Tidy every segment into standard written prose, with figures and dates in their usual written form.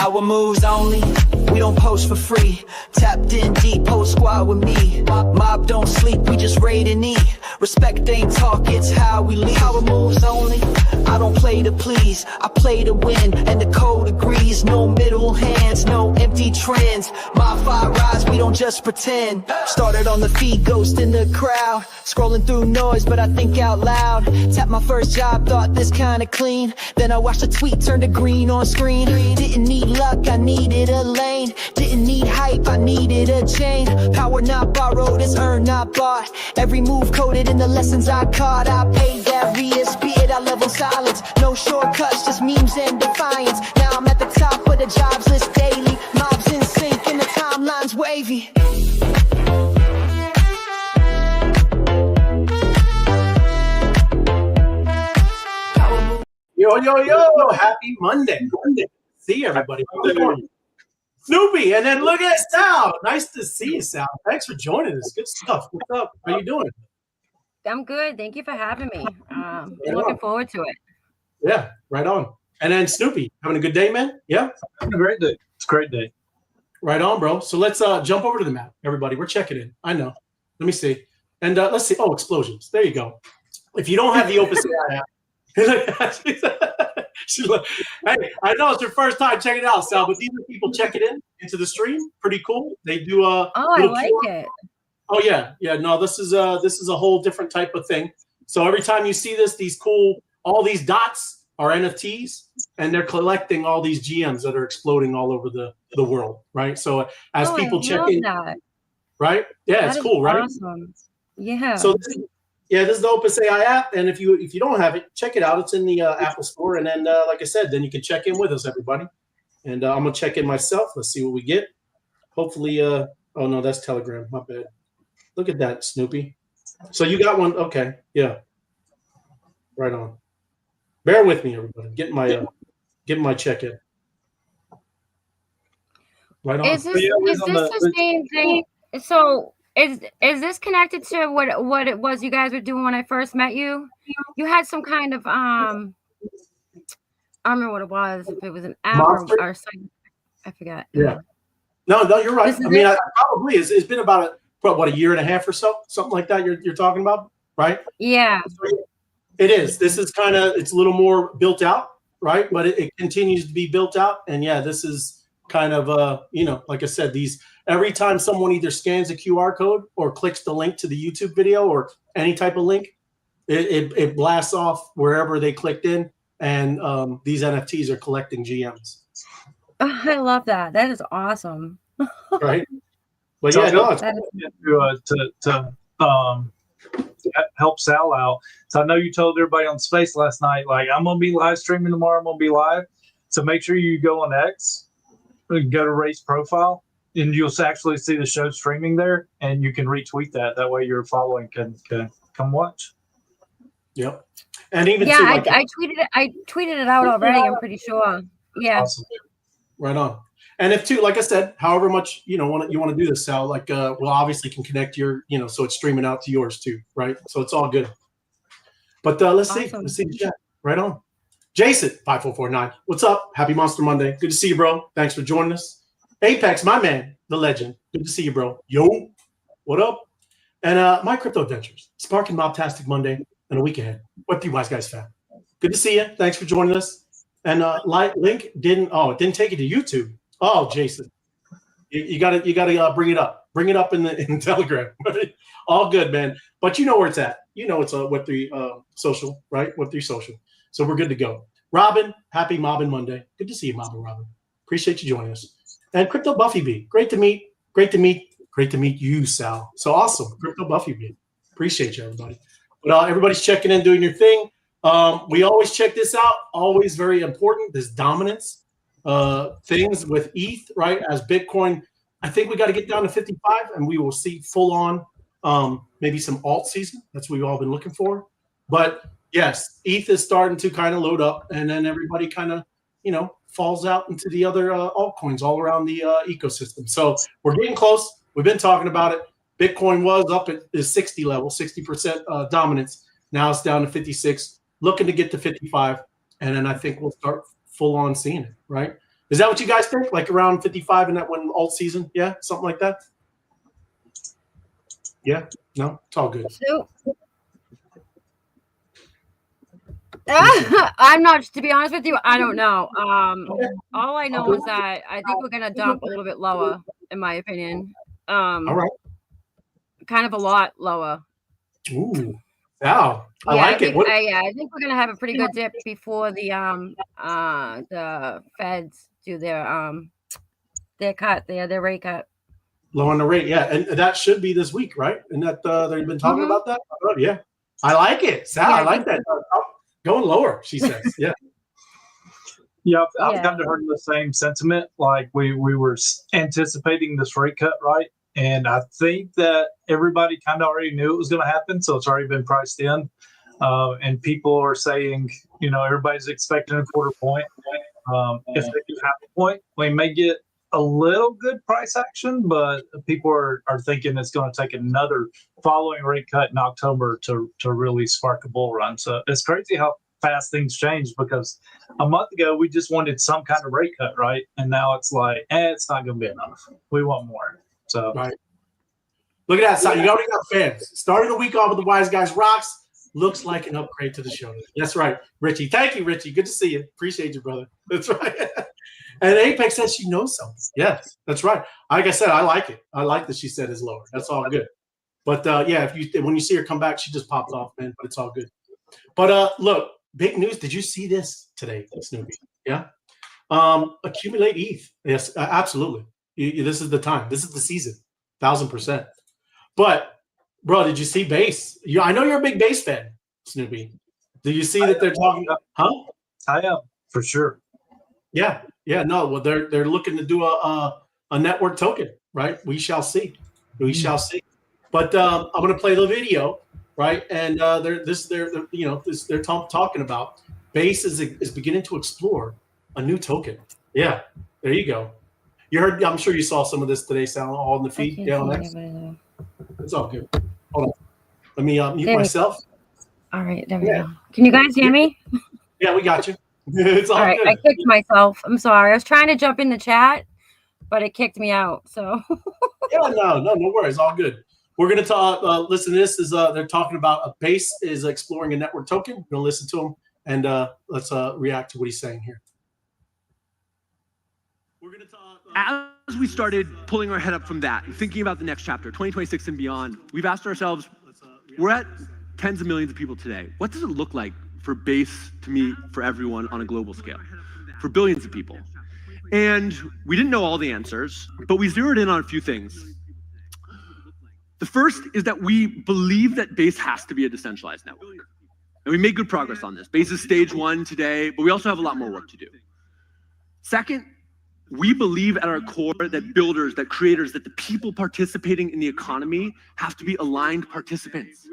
Power moves only, we don't post for free. Tapped in deep, whole squad with me. Mob don't sleep, we just raid and eat. Respect ain't talk, it's how we lead. Power moves only, I don't play to please, I play to win, and the code agrees. No middle hands, no empty trends. MOBFI rise, we don't just pretend. Started on the feed, ghost in the crowd. Scrolling through noise, but I think out loud. Tapped my first job, thought this kinda clean. Then I watched a tweet turn to green on screen. Didn't need luck, I needed a lane. Didn't need hype, I needed a chain. Power not borrowed, it's earned, not bought. Every move coded in the lessons I caught. I paid that Rias, be it I level silence. No shortcuts, just memes and defiance. Now I'm at the top of the jobs list daily. Mobs in sync and the timeline's wavy. Yo, yo, yo, happy Monday. See everybody. Snoopy, and then look at Sal. Nice to see you, Sal. Thanks for joining us. Good stuff. What's up? How you doing? I'm good. Thank you for having me. Looking forward to it. Yeah, right on. And then Snoopy, having a good day, man? Yeah? Having a great day. It's a great day. Right on, bro. So let's jump over to the map, everybody. We're checking in. I know. Let me see. And let's see. Oh, explosions. There you go. If you don't have the Opus AI app, she's like, hey, I know it's your first time checking it out, Sal, but these are people checking in into the stream. Pretty cool. They do I like it. Oh yeah. No, this is a whole different type of thing. So every time you see this, all these dots are NFTs, and they're collecting all these GMs that are exploding all over the world, right? So as people check in, right? Yeah, it's cool, right? Awesome. Yeah. So this is the Opus AI app, and if you don't have it, check it out. It's in the Apple Store, and then like I said, then you can check in with us, everybody. And I'm gonna check in myself. Let's see what we get. Hopefully, oh no, that's Telegram. My bad. Look at that, Snoopy. So you got one? Okay, yeah. Right on. Bear with me, everybody. Getting my check in. Right on. Is this the same thing? So. Is this connected to what it was you guys were doing when I first met you? You had some kind of I don't remember what it was. If it was an app or something, I forgot. Yeah. No, you're right. I mean, probably it's been about a year and a half or so, something like that. You're talking about, right? Yeah. It is. This is it's a little more built out, right? But it continues to be built out, and yeah, this is kind of like I said, every time someone either scans a QR code or clicks the link to the YouTube video or any type of link, it blasts off wherever they clicked in, and these NFTs are collecting GMs. Oh, I love that. That is awesome. Right? But yeah, no, to help Sal out. So I know you told everybody on Space last night, like, I'm going to be live streaming tomorrow. I'm going to be live. So make sure you go on X, go to Race Profile, and you'll actually see the show streaming there, and you can retweet that. That way your following can come watch. Yep. And even I tweeted it out already, I'm pretty sure. Yeah. Awesome. Right on. And if like I said, however much you want to do this, Sal, like well, obviously can connect your, so it's streaming out to yours too, right? So it's all good. But let's see the chat. Right on. Jason 5449. What's up? Happy Monster Monday. Good to see you, bro. Thanks for joining us. Apex, my man, the legend. Good to see you, bro. Yo, what up? And my crypto adventures, sparking Mobtastic Monday and a week ahead. Web3 Wise Guys fan. Good to see you. Thanks for joining us. And link didn't take you to YouTube. Oh, Jason, you gotta bring it up. Bring it up in the Telegram. All good, man. But you know where it's at. It's a Web3 social, right? Web3 social. So we're good to go. Robin, happy Mobbin Monday. Good to see you, Mobbin Robin. Appreciate you joining us. And Crypto Buffy B, great to meet you, Sal. So awesome, Crypto Buffy B. Appreciate you, everybody. But everybody's checking in, doing your thing. We always check this out. Always very important. This dominance things with ETH, right? As Bitcoin, I think we got to get down to 55, and we will see full on maybe some alt season. That's what we've all been looking for. But yes, ETH is starting to kind of load up, and then everybody kind of falls out into the other altcoins all around the ecosystem. So we're getting close. We've been talking about it. Bitcoin was up at the 60 level, 60% dominance. Now it's down to 56, looking to get to 55. And then I think we'll start full on seeing it, right? Is that what you guys think? Like around 55 in that one alt season? Yeah, something like that. Yeah, no, it's all good. So, I'm not, to be honest with you, I don't know. All I know is that I think we're gonna dump a little bit lower, in my opinion. All right. Kind of a lot lower. Ooh, wow. I Yeah, like it. What, I think we're gonna have a pretty good dip before the feds do their cut, their rate cut. low on the rate, yeah, and that should be this week, right? And that they've been talking about that. Oh, yeah, I like it, Sal. Yeah, I like that. Going lower, she says. Yeah. Yeah, I've kind of heard the same sentiment. Like we were anticipating this rate cut, right? And I think that everybody kind of already knew it was going to happen, so it's already been priced in. And people are saying, you know, everybody's expecting a quarter point. If they do have a point, we may get a little good price action, but people are thinking it's going to take another following rate cut in October to really spark a bull run. So it's crazy how fast things change, because a month ago we just wanted some kind of rate cut, right? And now it's like, it's not going to be enough. We want more. So right. Look at that, Sal. You already got fans. Starting the week off with the Wise Guys Rocks. Looks like an upgrade to the show. That's right, Richie. Thank you, Richie. Good to see you. Appreciate you, brother. That's right. And Apex says she knows something. Yes, that's right. Like I said, I like it. I like that she said it's lower. That's all good. But yeah, when you see her come back, she just popped off, man. But it's all good. But look, big news. Did you see this today, Snoopy? Yeah. Accumulate ETH. Yes, absolutely. This is the time. This is the season. 1000%. But bro, did you see Base? I know you're a big Base fan, Snoopy. Do you see that they're talking about? Huh? I am, for sure. Yeah. No. Well, they're looking to do a network token, right? We shall see. We shall see. But I'm going to play the video, right? And they're talking about Base is beginning to explore a new token. Yeah. There you go. You heard? I'm sure you saw some of this today, Sal, all in the feed. It's all good. Hold on. Let me mute myself. All right, there we go. Can you guys hear me? Yeah, we got you. It's all right, good. I kicked myself. I'm sorry. I was trying to jump in the chat, but it kicked me out. So yeah, no worries. All good. We're gonna talk. Listen to this. They're talking about a Base is exploring a network token. We're gonna listen to him and let's react to what he's saying here. We're gonna talk. As we started pulling our head up from that and thinking about the next chapter, 2026 and beyond, we've asked ourselves, we're at tens of millions of people today. What does it look like for Base to meet for everyone on a global scale, for billions of people? And we didn't know all the answers, but we zeroed in on a few things. The first is that we believe that Base has to be a decentralized network. And we made good progress on this. Base is stage 1 today, but we also have a lot more work to do. Second, we believe at our core that builders, that creators, that the people participating in the economy have to be aligned participants.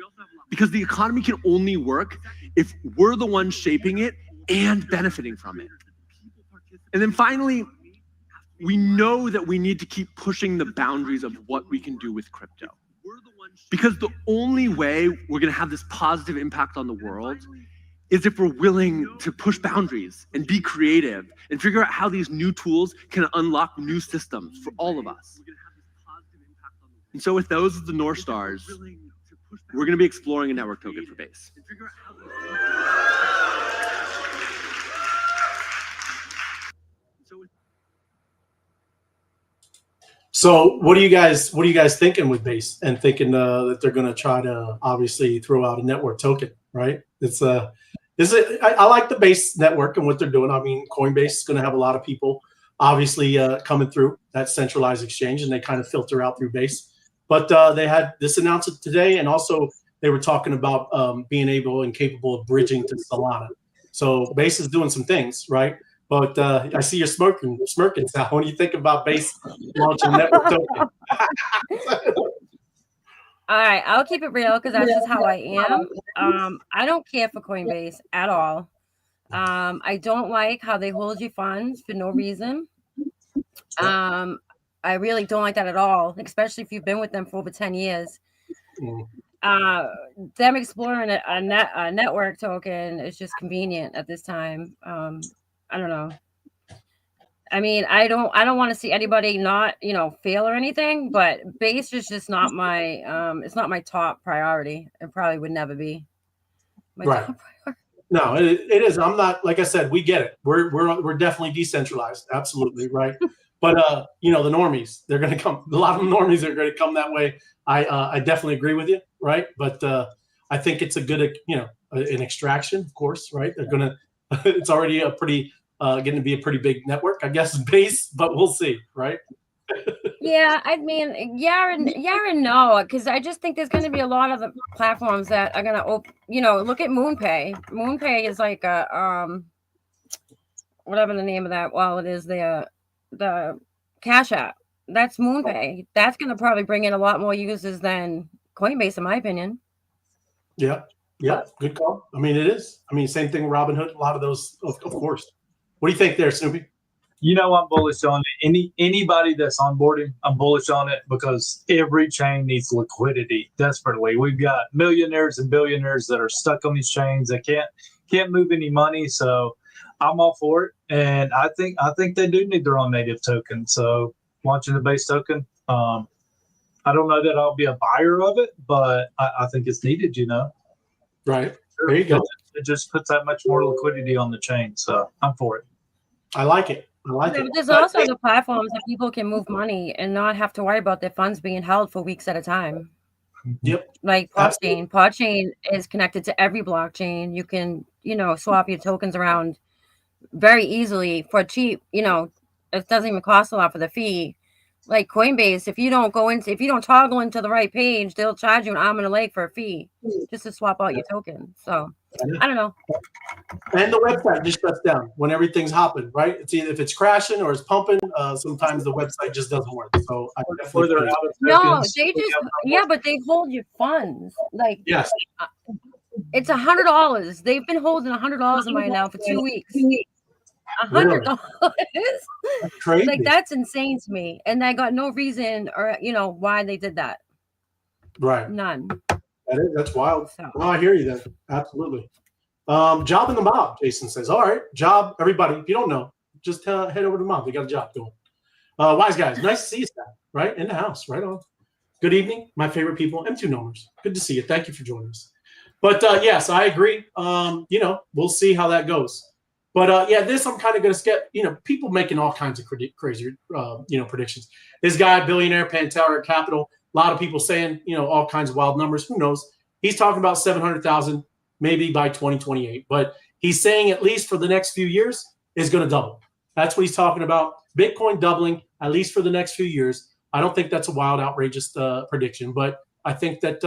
Because the economy can only work if we're the ones shaping it and benefiting from it. And then finally, we know that we need to keep pushing the boundaries of what we can do with crypto. Because the only way we're going to have this positive impact on the world is if we're willing to push boundaries and be creative and figure out how these new tools can unlock new systems for all of us. And so with those as the North Stars, we're going to be exploring a network token for Base. So what are you guys thinking with Base and thinking that they're going to try to obviously throw out a network token, right? I like the Base network and what they're doing. I mean, Coinbase is going to have a lot of people obviously coming through that centralized exchange, and they kind of filter out through Base. But they had this announcement today, and also they were talking about being able and capable of bridging to Solana. So Base is doing some things, right? But I see you're smirking, Sal. What do you think about Base launching network token? all right, I'll keep it real because that's just how I am. I don't care for Coinbase at all. I don't like how they hold your funds for no reason. I really don't like that at all, especially if you've been with them for over 10 years. Them exploring a network token is just convenient at this time. I don't know. I mean, I don't want to see anybody not, fail or anything, but base is just not my it's not my top priority. It probably would never be my Right. top priority. No, it is. I'm not, like I said, we get it. We're definitely decentralized. Absolutely. Right. But, the normies, they're going to come. A lot of normies are going to come that way. I definitely agree with you. Right. But I think it's a good, an extraction, of course. Right. They're going to, it's already a pretty, going to be a pretty big network, I guess, base, but we'll see. Right. Yeah, I mean, yeah and no, because I just think there's going to be a lot of the platforms that are going to, look at MoonPay. MoonPay is like a whatever the name of that wallet is, the Cash App. That's MoonPay. That's going to probably bring in a lot more users than Coinbase, in my opinion. Yeah, good call. I mean, it is. I mean, same thing with Robinhood. A lot of those, of course. What do you think there, Snoopy? I'm bullish on it. Anybody that's onboarding, I'm bullish on it because every chain needs liquidity desperately. We've got millionaires and billionaires that are stuck on these chains that can't move any money. So I'm all for it, and I think they do need their own native token. So launching the base token, I don't know that I'll be a buyer of it, but I think it's needed. Right. There you go. It just puts that much more liquidity on the chain. So I'm for it. I like it. But there's also the platforms that people can move money and not have to worry about their funds being held for weeks at a time. Yep. Like Podchain. Podchain is connected to every blockchain. You can, swap your tokens around very easily for cheap. It doesn't even cost a lot for the fee. Like Coinbase, if you don't toggle into the right page, they'll charge you an arm and a leg for a fee just to swap out your token. So I don't know. And the website just shuts down when everything's hopping, right? It's either if it's crashing or it's pumping. Sometimes the website just doesn't work. So I definitely but they hold your funds. Like yes, it's $100. They've been holding $100 in mine now for 2 weeks. $100. That's crazy. Like that's insane to me, and I got no reason or why they did that. Right. None. That's wild. So. Well, I hear you then. Absolutely. Job in the mob, Jason says. All right, job. Everybody, if you don't know, just head over to the mob. They got a job going. Wise guys, nice to see you, Stan. Right in the house. Right on. Good evening, my favorite people. M2 Nomers. Good to see you. Thank you for joining us. But yes, I agree. We'll see how that goes. But this I'm kind of going to skip. People making all kinds of crazy, predictions. This guy, billionaire, Pantera Capital. A lot of people saying, all kinds of wild numbers. Who knows? He's talking about 700,000 maybe by 2028. But he's saying at least for the next few years is going to double. That's what he's talking about. Bitcoin doubling at least for the next few years. I don't think that's a wild, outrageous prediction, but I think that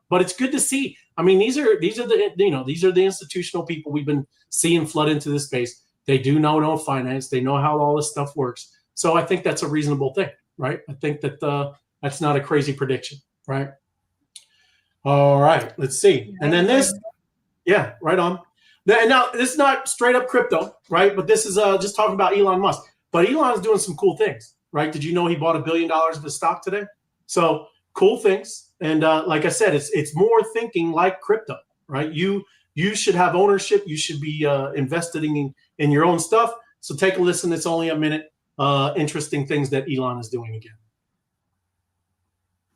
but it's good to see. I mean, these are the institutional people we've been seeing flood into this space. They do know finance. They know how all this stuff works. So I think that's a reasonable thing, right? I think that that's not a crazy prediction, right? All right, let's see. And then this, yeah, right on. Now this is not straight up crypto, right? But this is just talking about Elon Musk. But Elon's doing some cool things, right? Did you know he bought $1 billion of his stock today? So cool things. And like I said, it's more thinking like crypto, right? You should have ownership. You should be investing in your own stuff. So take a listen. It's only a minute. Interesting things that Elon is doing again.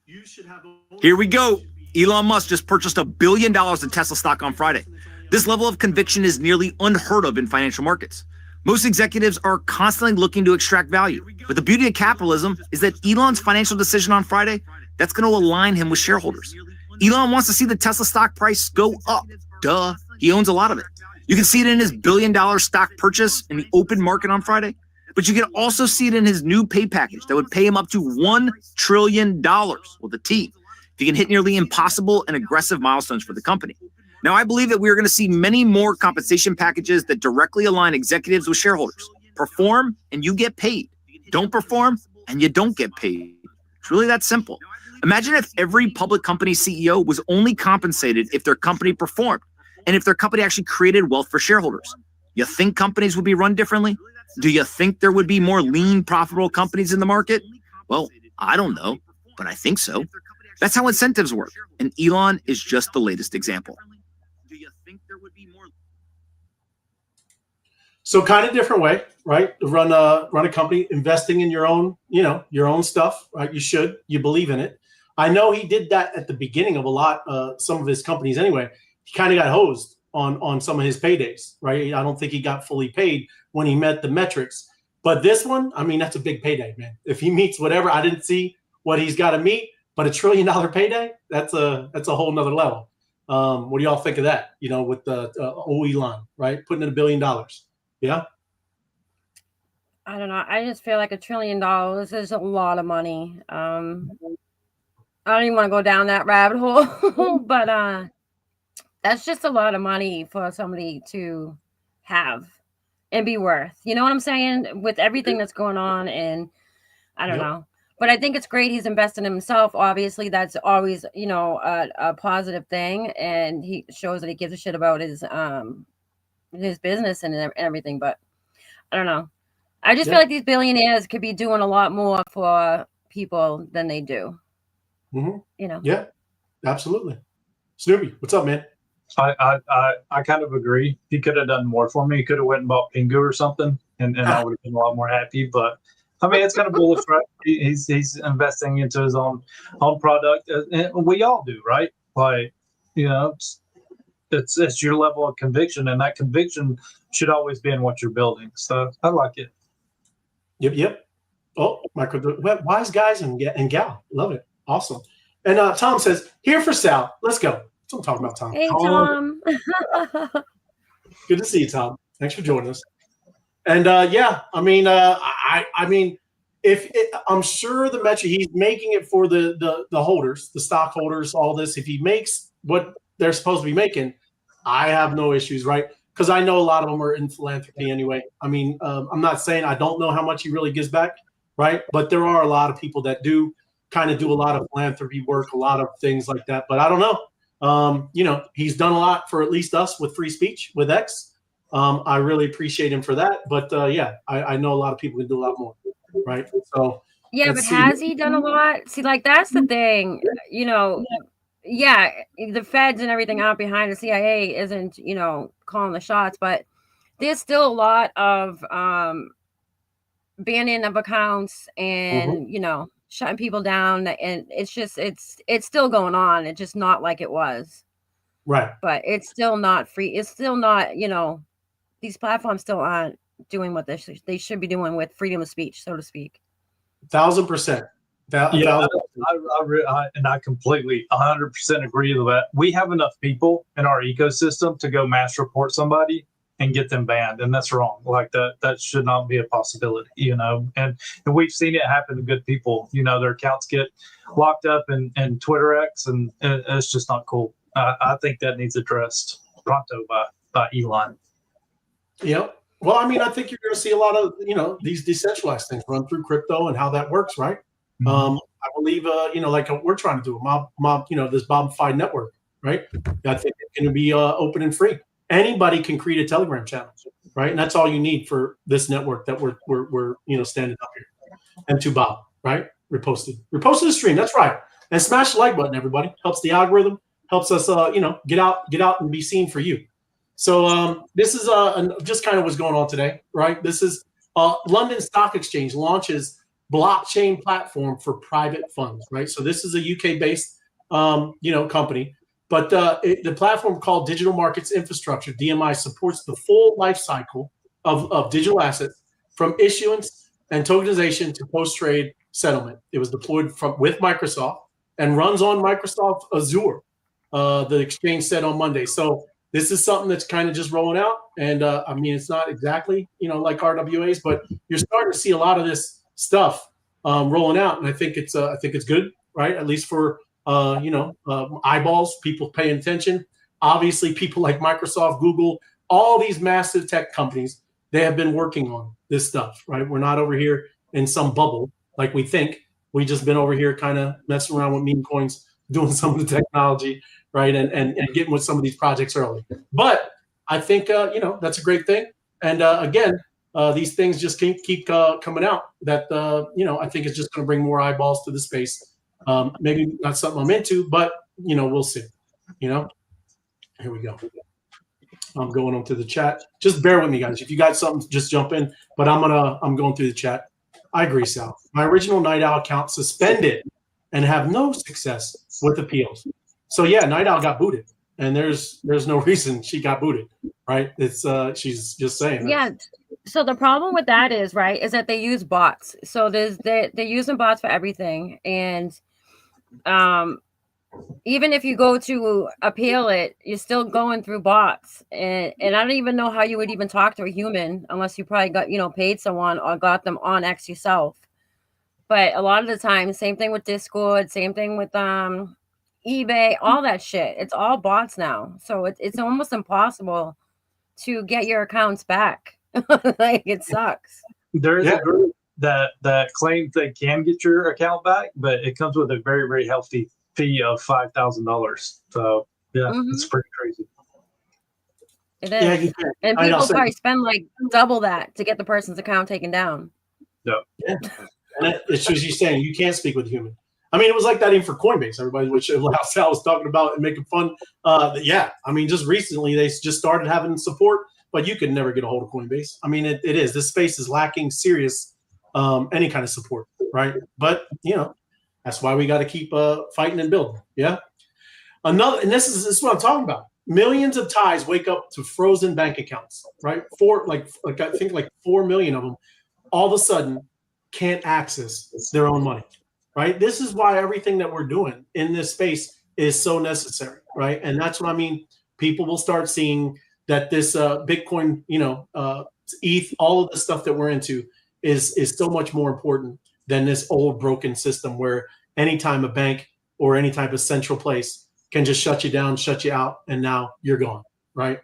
You should have Here we go. Elon Musk just purchased $1 billion in Tesla stock on Friday. This level of conviction is nearly unheard of in financial markets. Most executives are constantly looking to extract value. But the beauty of capitalism is that Elon's financial decision on Friday, that's going to align him with shareholders. Elon wants to see the Tesla stock price go up. Duh, he owns a lot of it. You can see it in his $1 billion stock purchase in the open market on Friday, but you can also see it in his new pay package that would pay him up to $1 trillion with a T if he can hit nearly impossible and aggressive milestones for the company. Now, I believe that we are going to see many more compensation packages that directly align executives with shareholders. Perform and you get paid. Don't perform and you don't get paid. It's really that simple. Imagine if every public company CEO was only compensated if their company performed and if their company actually created wealth for shareholders. You think companies would be run differently? Do you think there would be more lean, profitable companies in the market? Well, I don't know, but I think so. That's how incentives work, and Elon is just the latest example. So kind of different way, right? Run a company, investing in your own, your own stuff, right? You believe in it. I know he did that at the beginning of some of his companies anyway. He kind of got hosed on some of his paydays, right? I don't think he got fully paid when he met the metrics. But this one, I mean, that's a big payday, man. If he meets whatever, I didn't see what he's got to meet, but $1 trillion payday, that's a whole nother level. What do y'all think of that? With the Elon, right? Putting in $1 billion. Yeah. I don't know. I just feel like $1 trillion is a lot of money. I don't even want to go down that rabbit hole, but that's just a lot of money for somebody to have and be worth. You know what I'm saying? With everything that's going on, and I don't know. But I think it's great he's invested in himself. Obviously, that's always, a positive thing, and he shows that he gives a shit about his business and everything. But I don't know. I just feel like these billionaires could be doing a lot more for people than they do. Mm-hmm. Yeah, absolutely. Snoopy, what's up, man? I kind of agree. He could have done more for me. He could have went and bought Pingu or something, and I would have been a lot more happy. But I mean, it's kind of bullish, right? He's investing into his own product, and we all do, right? Like, it's your level of conviction, and that conviction should always be in what you're building. So I like it. Yep. Oh, wise guys and gal, love it. Awesome. And Tom says, here for Sal. Let's go. That's what I'm talking about, Tom. Hey, Tom. Good to see you, Tom. Thanks for joining us. And I mean, I'm sure the metric he's making it for the holders, the stockholders, all this. If he makes what they're supposed to be making, I have no issues, right? Because I know a lot of them are in philanthropy anyway. I mean, I'm not saying I don't know how much he really gives back, right? But there are a lot of people that do kind of do a lot of philanthropy work, a lot of things like that. But I don't know. He's done a lot for at least us with free speech with X. I really appreciate him for that. But I know a lot of people can do a lot more, right? So yeah, but has he done a lot? See, like that's the thing, Yeah, the feds and everything out behind the CIA isn't, calling the shots, but there's still a lot of banning of accounts and, shutting people down. And it's just, it's still going on. It's just not like it was. Right. But it's still not free. It's still not, these platforms still aren't doing what they should be doing with freedom of speech, so to speak. 1,000%. I completely 100% agree with that. We have enough people in our ecosystem to go mass report somebody and get them banned, and that's wrong. Like that should not be a possibility, and we've seen it happen to good people. Their accounts get locked up in Twitter X, and it's just not cool. I think that needs addressed pronto by Elon. Yep. Well, I mean, I think you're going to see a lot of these decentralized things run through crypto and how that works, right? I believe, like we're trying to do a mob, this MOBFI network, right? I think it's going to be open and free. Anybody can create a Telegram channel, right? And that's all you need for this network that we're standing up here. And to Bob, right? Reposted the stream. That's right. And smash the like button, everybody. Helps the algorithm. Helps us, get out and be seen for you. So this is just kind of what's going on today, right? This is London Stock Exchange launches blockchain platform for private funds, right? So this is a UK-based, company, but the platform called Digital Markets Infrastructure, DMI, supports the full life cycle of digital assets from issuance and tokenization to post-trade settlement. It was deployed with Microsoft and runs on Microsoft Azure, the exchange said on Monday. So this is something that's kind of just rolling out. And I mean, it's not exactly, like RWAs, but you're starting to see a lot of this stuff rolling out, and I think it's good, right? At least for eyeballs, people paying attention. Obviously, people like Microsoft, Google, all these massive tech companies, they have been working on this stuff, right? We're not over here in some bubble like we think. We just been over here kind of messing around with meme coins, doing some of the technology, right? And getting with some of these projects early. But I think that's a great thing. And again, these things just keep coming out that, I think it's just going to bring more eyeballs to the space. Maybe not something I'm into, but, we'll see. Here we go. I'm going on to the chat. Just bear with me, guys. If you got something, just jump in. But I'm going through the chat. I agree, Sal. My original Night Owl account suspended and have no success with appeals. So yeah, Night Owl got booted, and there's no reason she got booted, right? It's she's just saying. Yeah. So the problem with that is that they use bots. So they're using bots for everything, and even if you go to appeal it, you're still going through bots, and I don't even know how you would even talk to a human unless you probably got paid someone or got them on X yourself. But a lot of the time, same thing with Discord, same thing with eBay, all that shit. It's all bots now, so it's almost impossible to get your accounts back. Like, it sucks. There is a group that claims they can get your account back, but it comes with a very, very healthy fee of $5,000. So yeah, it's pretty crazy. It is. Yeah, and people probably spend like double that to get the person's account taken down. Yeah. And it's just you saying you can't speak with a human. I mean, it was like that even for Coinbase. Everybody, which Sal was talking about and making fun. Yeah, I mean, just recently they just started having support, but you could never get a hold of Coinbase. I mean, it is. This space is lacking serious any kind of support, right? But that's why we got to keep fighting and building. Yeah. And this is what I'm talking about. Millions of Thais wake up to frozen bank accounts, right? I think 4 million of them all of a sudden can't access their own money, right? This is why everything that we're doing in this space is so necessary, right? And that's what I mean. People will start seeing that this Bitcoin, ETH, all of the stuff that we're into is so much more important than this old broken system where anytime a bank or any type of central place can just shut you down, shut you out, and now you're gone, right?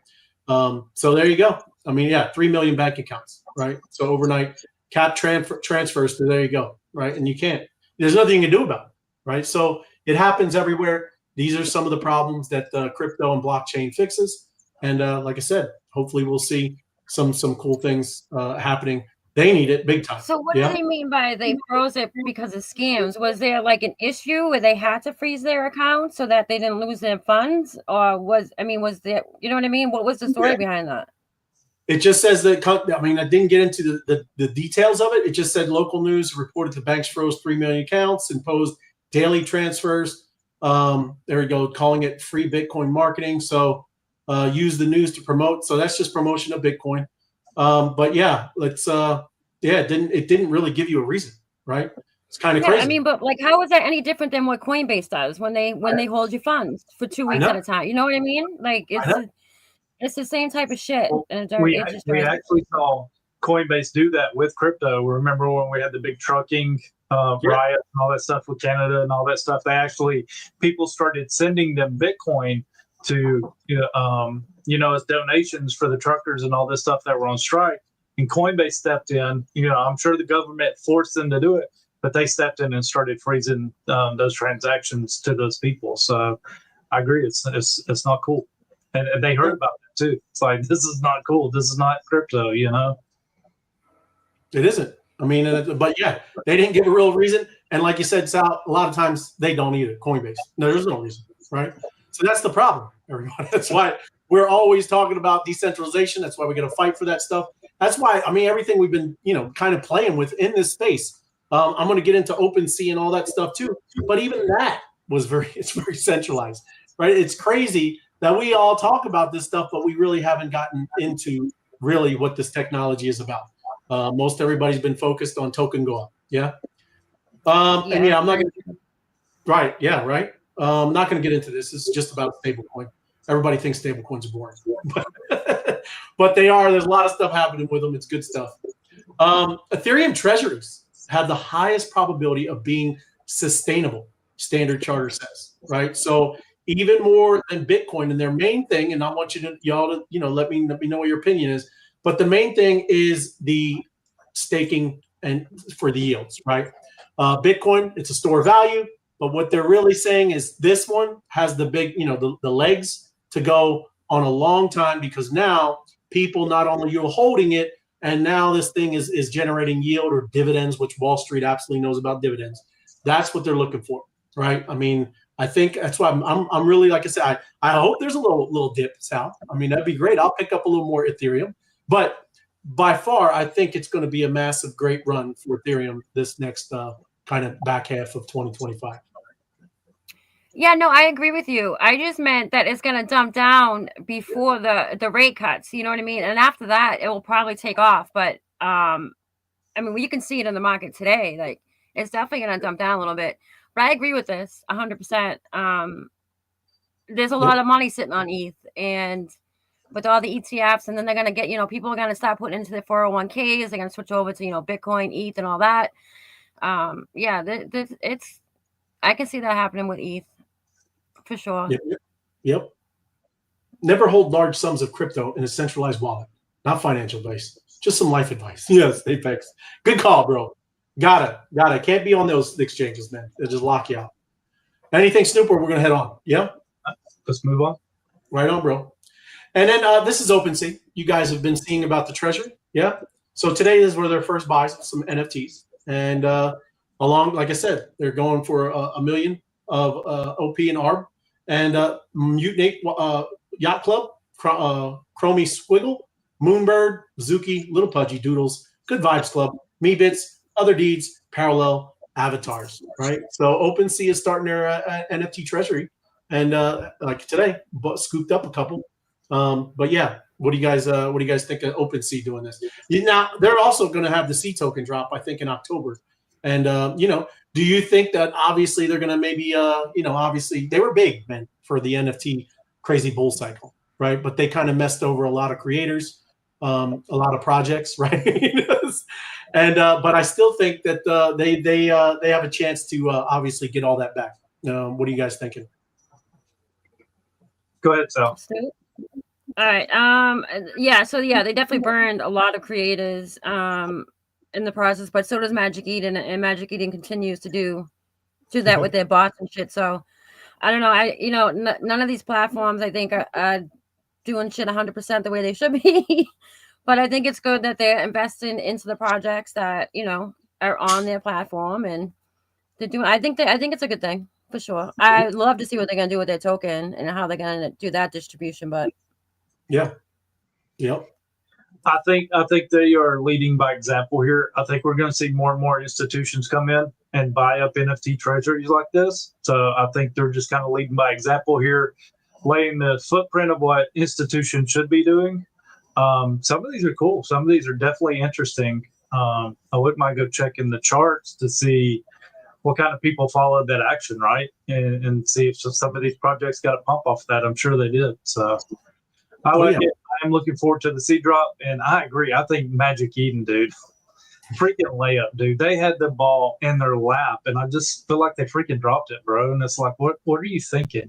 So there you go. I mean, yeah, 3 million bank accounts, right? So overnight cap transfers to there you go, right? And you can't. There's nothing you can do about it, right? So it happens everywhere. These are some of the problems that crypto and blockchain fixes. And like I said, hopefully we'll see some cool things happening. They need it big time. So what do they mean by they froze it because of scams? Was there like an issue where they had to freeze their account so that they didn't lose their funds? Or was there, you know what I mean? What was the story behind that? It just says that, I mean, I didn't get into the details of it. It just said local news reported the banks froze 3 million accounts, imposed daily transfers. There we go, calling it free Bitcoin marketing. So use the news to promote. So that's just promotion of Bitcoin. But yeah, it didn't really give you a reason, right? It's kind of crazy. I mean, but like, how is that any different than what Coinbase does when they hold your funds for 2 weeks at a time? You know what I mean? Like, it's the same type of shit. And we actually saw Coinbase do that with crypto. Remember when we had the big trucking riot and all that stuff with Canada and all that stuff? People started sending them Bitcoin to as donations for the truckers and all this stuff that were on strike. And Coinbase stepped in. I'm sure the government forced them to do it, but they stepped in and started freezing those transactions to those people. So I agree, it's not cool, and they heard about it too. It's like, this is not cool. This is not crypto. It isn't. I mean, but yeah, they didn't give a real reason. And like you said, Sal, a lot of times they don't either. Coinbase, no, there's no reason, right? So that's the problem, everybody. That's why we're always talking about decentralization. That's why we got to fight for that stuff. That's why, I mean, everything we've been, kind of playing with in this space. I'm going to get into OpenSea and all that stuff too. But even that it's very centralized, right? It's crazy that we all talk about this stuff, but we really haven't gotten into really what this technology is about. Most everybody's been focused on token go-up. Yeah. And yeah, I'm not going to. Right. Yeah. Right. I'm not going to get into this. This is just about stablecoin. Everybody thinks stablecoins are boring, but they are. There's a lot of stuff happening with them. It's good stuff. Ethereum Treasuries have the highest probability of being sustainable, Standard Charter says, right? So even more than Bitcoin, and their main thing, and I want y'all to let me know what your opinion is, but the main thing is the staking and for the yields, right? Bitcoin, it's a store of value, but what they're really saying is this one has the big, the legs to go on a long time, because now people, not only you're holding it, and now this thing is generating yield or dividends, which Wall Street absolutely knows about dividends. That's what they're looking for, right? I mean, I think that's why I'm really, like I said, I hope there's a little dip south. I mean, that'd be great. I'll pick up a little more Ethereum, but by far, I think it's going to be a massive, great run for Ethereum this next kind of back half of 2025. Yeah, no, I agree with you. I just meant that it's going to dump down before the rate cuts. You know what I mean? And after that, it will probably take off. But I mean, you can see it in the market today. Like, it's definitely going to dump down a little bit. But I agree with this 100%. There's a lot of money sitting on ETH, and with all the ETFs, and then they're going to get, people are going to start putting into their 401ks. They're going to switch over to, Bitcoin, ETH, and all that. Yeah, I can see that happening with ETH for sure. Yep. Never hold large sums of crypto in a centralized wallet. Not financial advice, just some life advice. Yes, Apex. Good call, bro. Got it. Can't be on those exchanges, man. They'll just lock you out. Anything, Snooper, we're going to head on. Yeah? Let's move on. Right on, bro. And then this is OpenSea. You guys have been seeing about the treasury. Yeah. So today is where their first buys of some NFTs. And like I said, they're going for $1 million of OP and ARB. And Mutinate Yacht Club, Chromie Squiggle, Moonbird, Zuki, Little Pudgy Doodles, Good Vibes Club, Meebits, Other Deeds, Parallel, Avatars, right? So OpenSea is starting their NFT treasury. And like today, scooped up a couple. But yeah, what do you guys think of OpenSea doing this? Now they're also going to have the C token drop, I think, in October. And do you think that obviously they're going to maybe obviously they were big, man, for the NFT crazy bull cycle, right? But they kind of messed over a lot of creators, a lot of projects, right? And but I still think that they have a chance to obviously get all that back. What are you guys thinking? Go ahead, Sal. All right. Yeah. So yeah, they definitely burned a lot of creators in the process, but so does Magic Eden, and Magic Eden continues to do that with their bots and shit. So I don't know. None of these platforms I think are doing shit 100% the way they should be. But I think it's good that they're investing into the projects that are on their platform, and they're doing. I think it's a good thing for sure. I'd love to see what they're gonna do with their token and how they're gonna do that distribution. But yeah, yep. I think they are leading by example here. I think we're going to see more and more institutions come in and buy up NFT treasuries like this. So I think they're just kind of leading by example here, laying the footprint of what institutions should be doing. Some of these are cool. Some of these are definitely interesting. I wouldn't mind go checking the charts to see what kind of people followed that action, right? And see if some of these projects got a pump off that. I'm sure they did. So I like it. I'm looking forward to the C drop, and I agree. I think Magic Eden, dude, freaking layup, dude. They had the ball in their lap, and I just feel like they freaking dropped it, bro. And it's like, what are you thinking?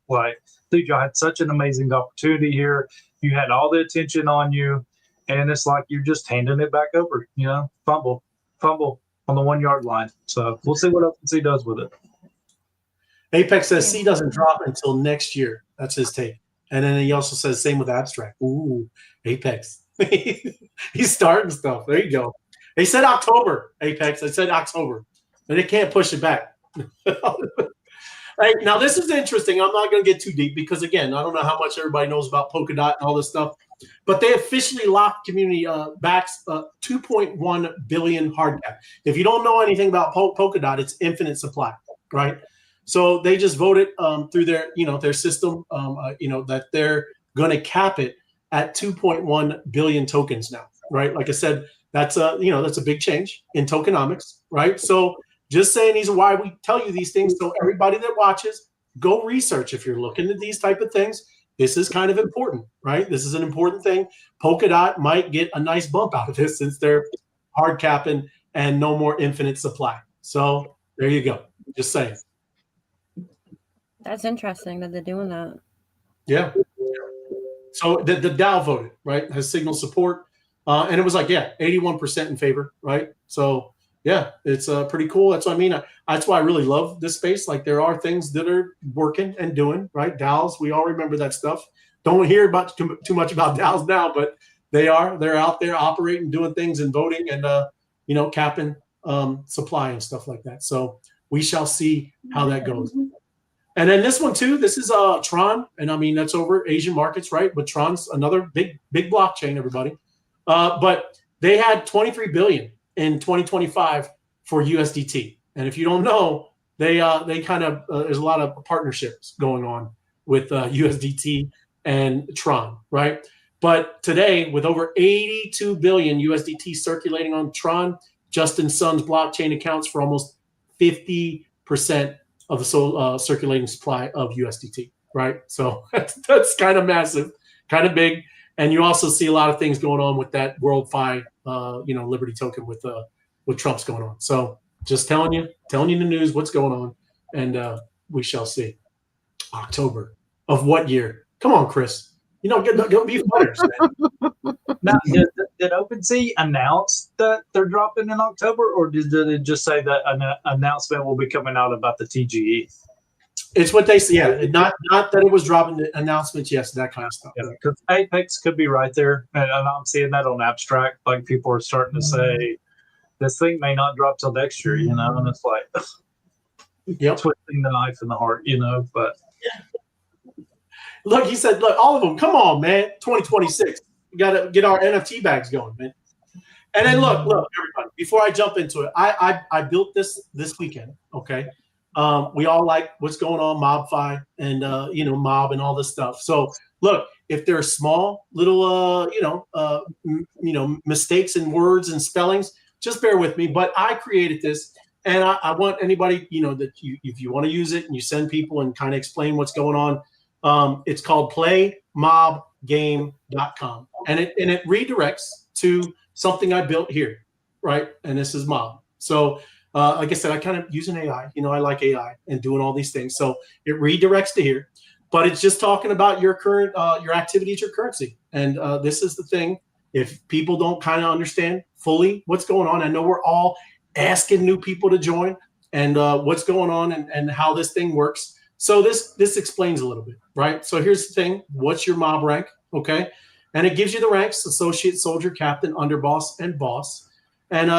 Like, dude, y'all had such an amazing opportunity here. You had all the attention on you, and it's like you're just handing it back over. Fumble on the 1 yard line. So we'll see what OpenSea does with it. Apex says C doesn't drop until next year. That's his take. And then he also says same with Abstract. Ooh, Apex. He's starting stuff. There you go. They said October, Apex. They said October. And they can't push it back. Right, now, this is interesting. I'm not going to get too deep because, again, I don't know how much everybody knows about Polkadot and all this stuff. But they officially locked community backs 2.1 billion hard cap. If you don't know anything about Polkadot, it's infinite supply, right? So they just voted through their, their system, that they're going to cap it at 2.1 billion tokens now, right? Like I said, that's a big change in tokenomics, right? So just saying these are why we tell you these things. So everybody that watches, go research. If you're looking at these type of things, this is kind of important, right? This is an important thing. Polkadot might get a nice bump out of this since they're hard capping and no more infinite supply. So there you go. Just saying. That's interesting that they're doing that. Yeah. So the DAO voted, right? Has signal support. And it was like, 81% in favor, right? So, yeah, it's pretty cool. That's what I mean. That's why I really love this space. Like, there are things that are working and doing, right? DAOs, we all remember that stuff. Don't hear about too much about DAOs now, but they're out there operating, doing things and voting and, capping supply and stuff like that. So we shall see how that goes. And then this one too, this is Tron, and I mean that's over Asian markets, right? But Tron's another big blockchain, everybody. But they had 23 billion in 2025 for USDT. And if you don't know, they kind of there's a lot of partnerships going on with USDT and Tron, right? But today, with over 82 billion USDT circulating on Tron, Justin Sun's blockchain accounts for almost 50% of the circulating supply of USDT, right? So that's kind of massive, kind of big. And you also see a lot of things going on with that WorldFi, Liberty token with Trump's going on. So just telling you the news, what's going on, and we shall see. October of what year? Come on, Chris. Go be fighters, man. Now, did OpenSea announce that they're dropping in October, or did it just say that an announcement will be coming out about the TGE? It's what they say. Yeah, not that it was dropping the announcements. Yes, that kind of stuff. Yeah, because Apex could be right there, and I'm seeing that on Abstract. Like people are starting to say, this thing may not drop till next year. And it's like, twisting the knife in the heart. But. Yeah. Look, he said, look, all of them, come on, man, 2026. We got to get our NFT bags going, man. And then look, everybody, before I jump into it, I built this weekend, okay? We all like what's going on, MOBFI and, Mob and all this stuff. So, look, if there are small little, mistakes in words and spellings, just bear with me. But I created this, and I want anybody, that if you want to use it and you send people and kind of explain what's going on, it's called playmobgame.com, and it redirects to something I built here, right? And this is Mob. So, like I said, I kind of use an AI. I like AI and doing all these things. So it redirects to here, but it's just talking about your current, your activities, your currency. And this is the thing. If people don't kind of understand fully what's going on, I know we're all asking new people to join and what's going on and how this thing works. So this explains a little bit, right? So here's the thing. What's your mob rank, okay? And it gives you the ranks: associate, soldier, captain, underboss, and boss. And,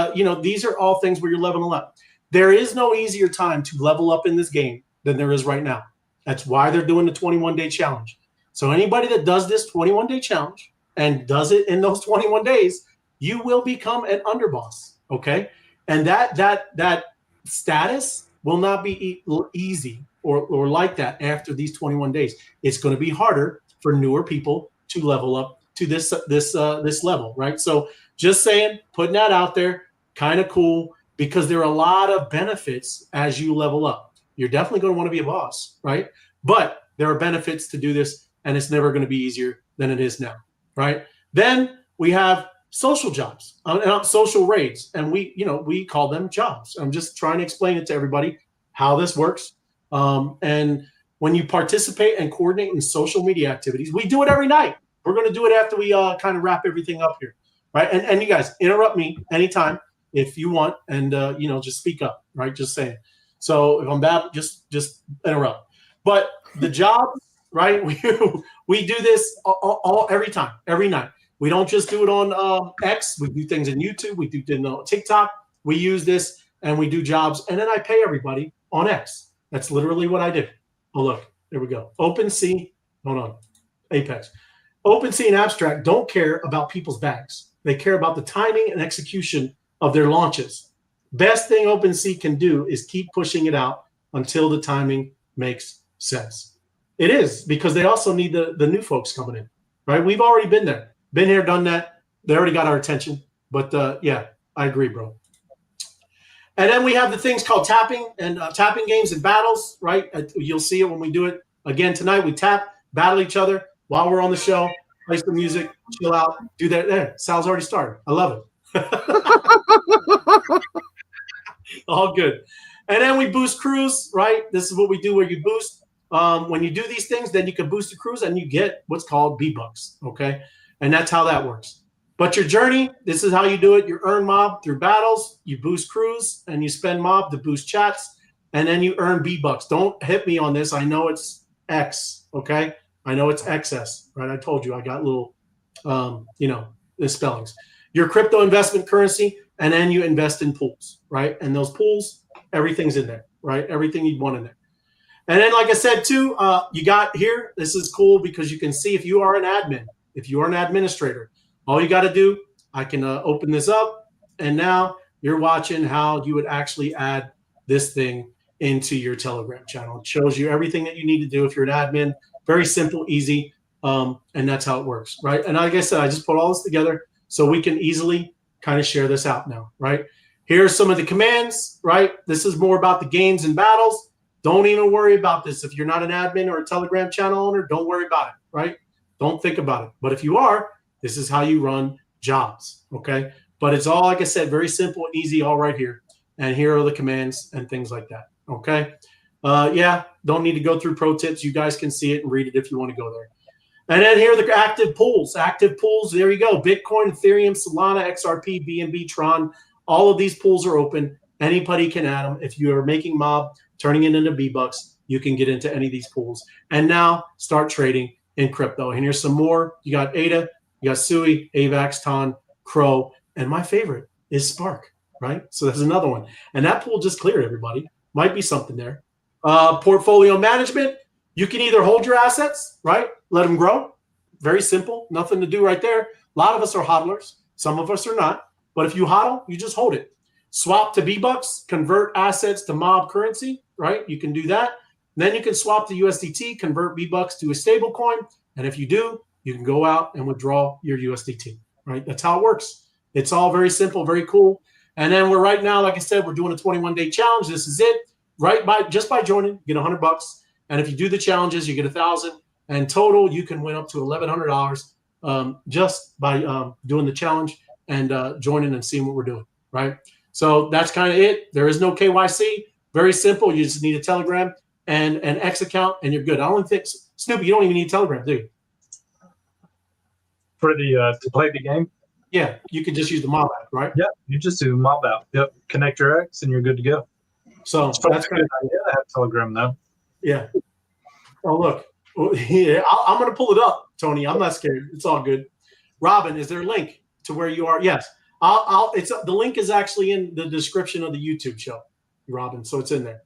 these are all things where you're leveling up. There is no easier time to level up in this game than there is right now. That's why they're doing the 21-day challenge. So anybody that does this 21-day challenge and does it in those 21 days, you will become an underboss, okay? And that status will not be easy or like that after these 21 days. It's going to be harder for newer people to level up to this level, right? So just saying, putting that out there, kind of cool, because there are a lot of benefits as you level up. You're definitely going to want to be a boss, right? But there are benefits to do this, and it's never going to be easier than it is now, right? Then we have social jobs, social raids, and we call them jobs. I'm just trying to explain it to everybody how this works. And when you participate and coordinate in social media activities, we do it every night. We're going to do it after we kind of wrap everything up here, right? And you guys interrupt me anytime if you want, and just speak up, right? Just saying. So if I'm bad, just interrupt. But the job, right? We do this every time, every night. We don't just do it on X. We do things in YouTube. We do things on TikTok. We use this and we do jobs, and then I pay everybody on X. That's literally what I do. Oh, look, there we go. OpenSea, hold on, Apex. OpenSea and Abstract don't care about people's bags. They care about the timing and execution of their launches. Best thing OpenSea can do is keep pushing it out until the timing makes sense. It is, because they also need the new folks coming in, right? We've already been there, been here, done that. They already got our attention. But yeah, I agree, bro. And then we have the things called tapping games and battles, right? You'll see it when we do it again tonight. We tap, battle each other while we're on the show, play some music, chill out, do that. There, Sal's already started. I love it. All good. And then we boost crews, right? This is what we do where you boost. When you do these things, then you can boost the crews and you get what's called B-Bucks, okay? And that's how that works. But your journey, this is how you do it. You earn mob through battles, you boost crews, and you spend mob to boost chats, and then you earn B-Bucks. Don't hit me on this. I know it's X, okay? I know it's XS, right? I told you I got little, the spellings. Your crypto investment currency, and then you invest in pools, right? And those pools, everything's in there, right? Everything you'd want in there. And then, like I said, too, you got here. This is cool because you can see if you are an admin, if you are an administrator, all you got to do, I can open this up. And now you're watching how you would actually add this thing into your Telegram channel. It shows you everything that you need to do if you're an admin. Very simple, easy. And that's how it works, right? And like I said, I just put all this together so we can easily kind of share this out now, right? Here's some of the commands, right? This is more about the games and battles. Don't even worry about this. If you're not an admin or a Telegram channel owner, don't worry about it, right? Don't think about it. But if you are, this is how you run jobs, okay? But it's all, like I said, very simple, easy, all right here. And here are the commands and things like that, okay? Yeah, don't need to go through pro tips. You guys can see it and read it if you want to go there. And then here are the active pools. Active pools, there you go. Bitcoin, Ethereum, Solana, XRP, BNB, Tron. All of these pools are open. Anybody can add them. If you are making mob, turning it into B-Bucks, you can get into any of these pools. And now start trading in crypto. And here's some more. You got ADA, you got Sui, AVAX, TON, Crow, and my favorite is Spark, right? So there's another one. And that pool just cleared, everybody. Might be something there. Portfolio management. You can either hold your assets, right? Let them grow. Very simple. Nothing to do right there. A lot of us are hodlers. Some of us are not. But if you hodl, you just hold it. Swap to B-Bucks, convert assets to mob currency, right? You can do that. Then you can swap to USDT, convert B-Bucks to a stable coin. And if you do, you can go out and withdraw your USDT, right? That's how it works. It's all very simple, very cool. And then we're right now, like I said, we're doing a 21-day challenge. This is it. Just by joining, you get $100. And if you do the challenges, you get 1,000. And total, you can win up to $1,100 just by doing the challenge and joining and seeing what we're doing, right? So that's kind of it. There is no KYC. Very simple. You just need a Telegram and an X account, and you're good. I don't think, Snoopy, you don't even need Telegram, do you? For the to play the game? Yeah, you can just use the mob app, right? Yeah, you just do mob app. Yep, connect your X, and you're good to go. So That's kind of idea to have Telegram, though. Yeah. Oh, look. Yeah, I'm going to pull it up, Tony. I'm not scared. It's all good. Robin, is there a link to where you are? Yes. The link is actually in the description of the YouTube show, Robin. So it's in there.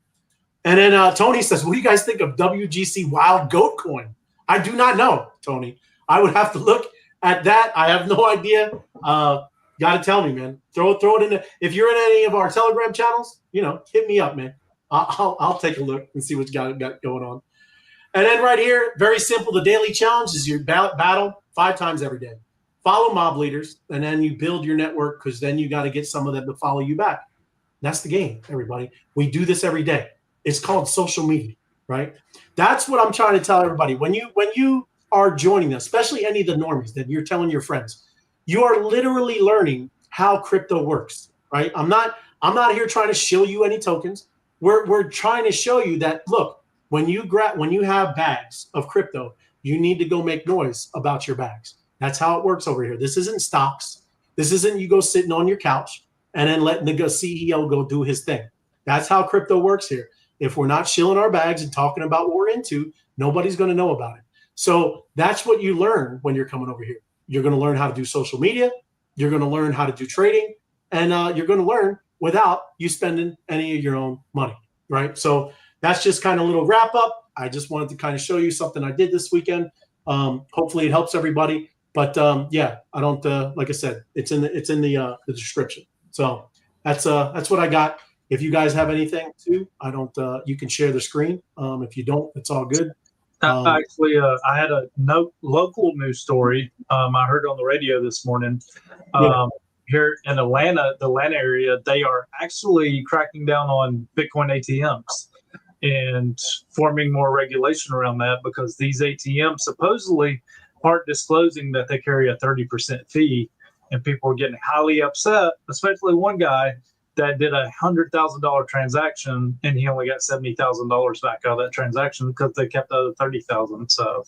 And then Tony says, what do you guys think of WGC Wild Goat Coin? I do not know, Tony. I would have to look at that. I have no idea. Got to tell me, man. Throw it in there. If you're in any of our Telegram channels, hit me up, man. I'll take a look and see what you got going on. And then right here, very simple. The daily challenge is your battle 5 times every day. Follow mob leaders, and then you build your network because then you got to get some of them to follow you back. That's the game, everybody. We do this every day. It's called social media, right? That's what I'm trying to tell everybody. When you are joining us, especially any of the normies that you're telling your friends, you are literally learning how crypto works, right? I'm not here trying to show you any tokens. We're trying to show you that, look, when you have bags of crypto, you need to go make noise about your bags. That's how it works over here. This isn't stocks. This isn't you go sitting on your couch and then letting the CEO go do his thing. That's how crypto works here. If we're not shilling our bags and talking about what we're into, nobody's going to know about it. So that's what you learn when you're coming over here. You're going to learn how to do social media. You're going to learn how to do trading. And you're going to learn without you spending any of your own money, right? So that's just kind of a little wrap up. I just wanted to kind of show you something I did this weekend. Hopefully it helps everybody. But yeah, I don't like I said, it's in the description. So that's what I got. If you guys have anything too, I don't. You can share the screen. If you don't, it's all good. Actually, I had a local news story. I heard on the radio this morning. Here in the Atlanta area, they are actually cracking down on Bitcoin ATMs and forming more regulation around that because these ATMs supposedly aren't disclosing that they carry a 30% fee, and people are getting highly upset, especially one guy that did a $100,000 transaction and he only got $70,000 back out of that transaction because they kept the other $30,000. So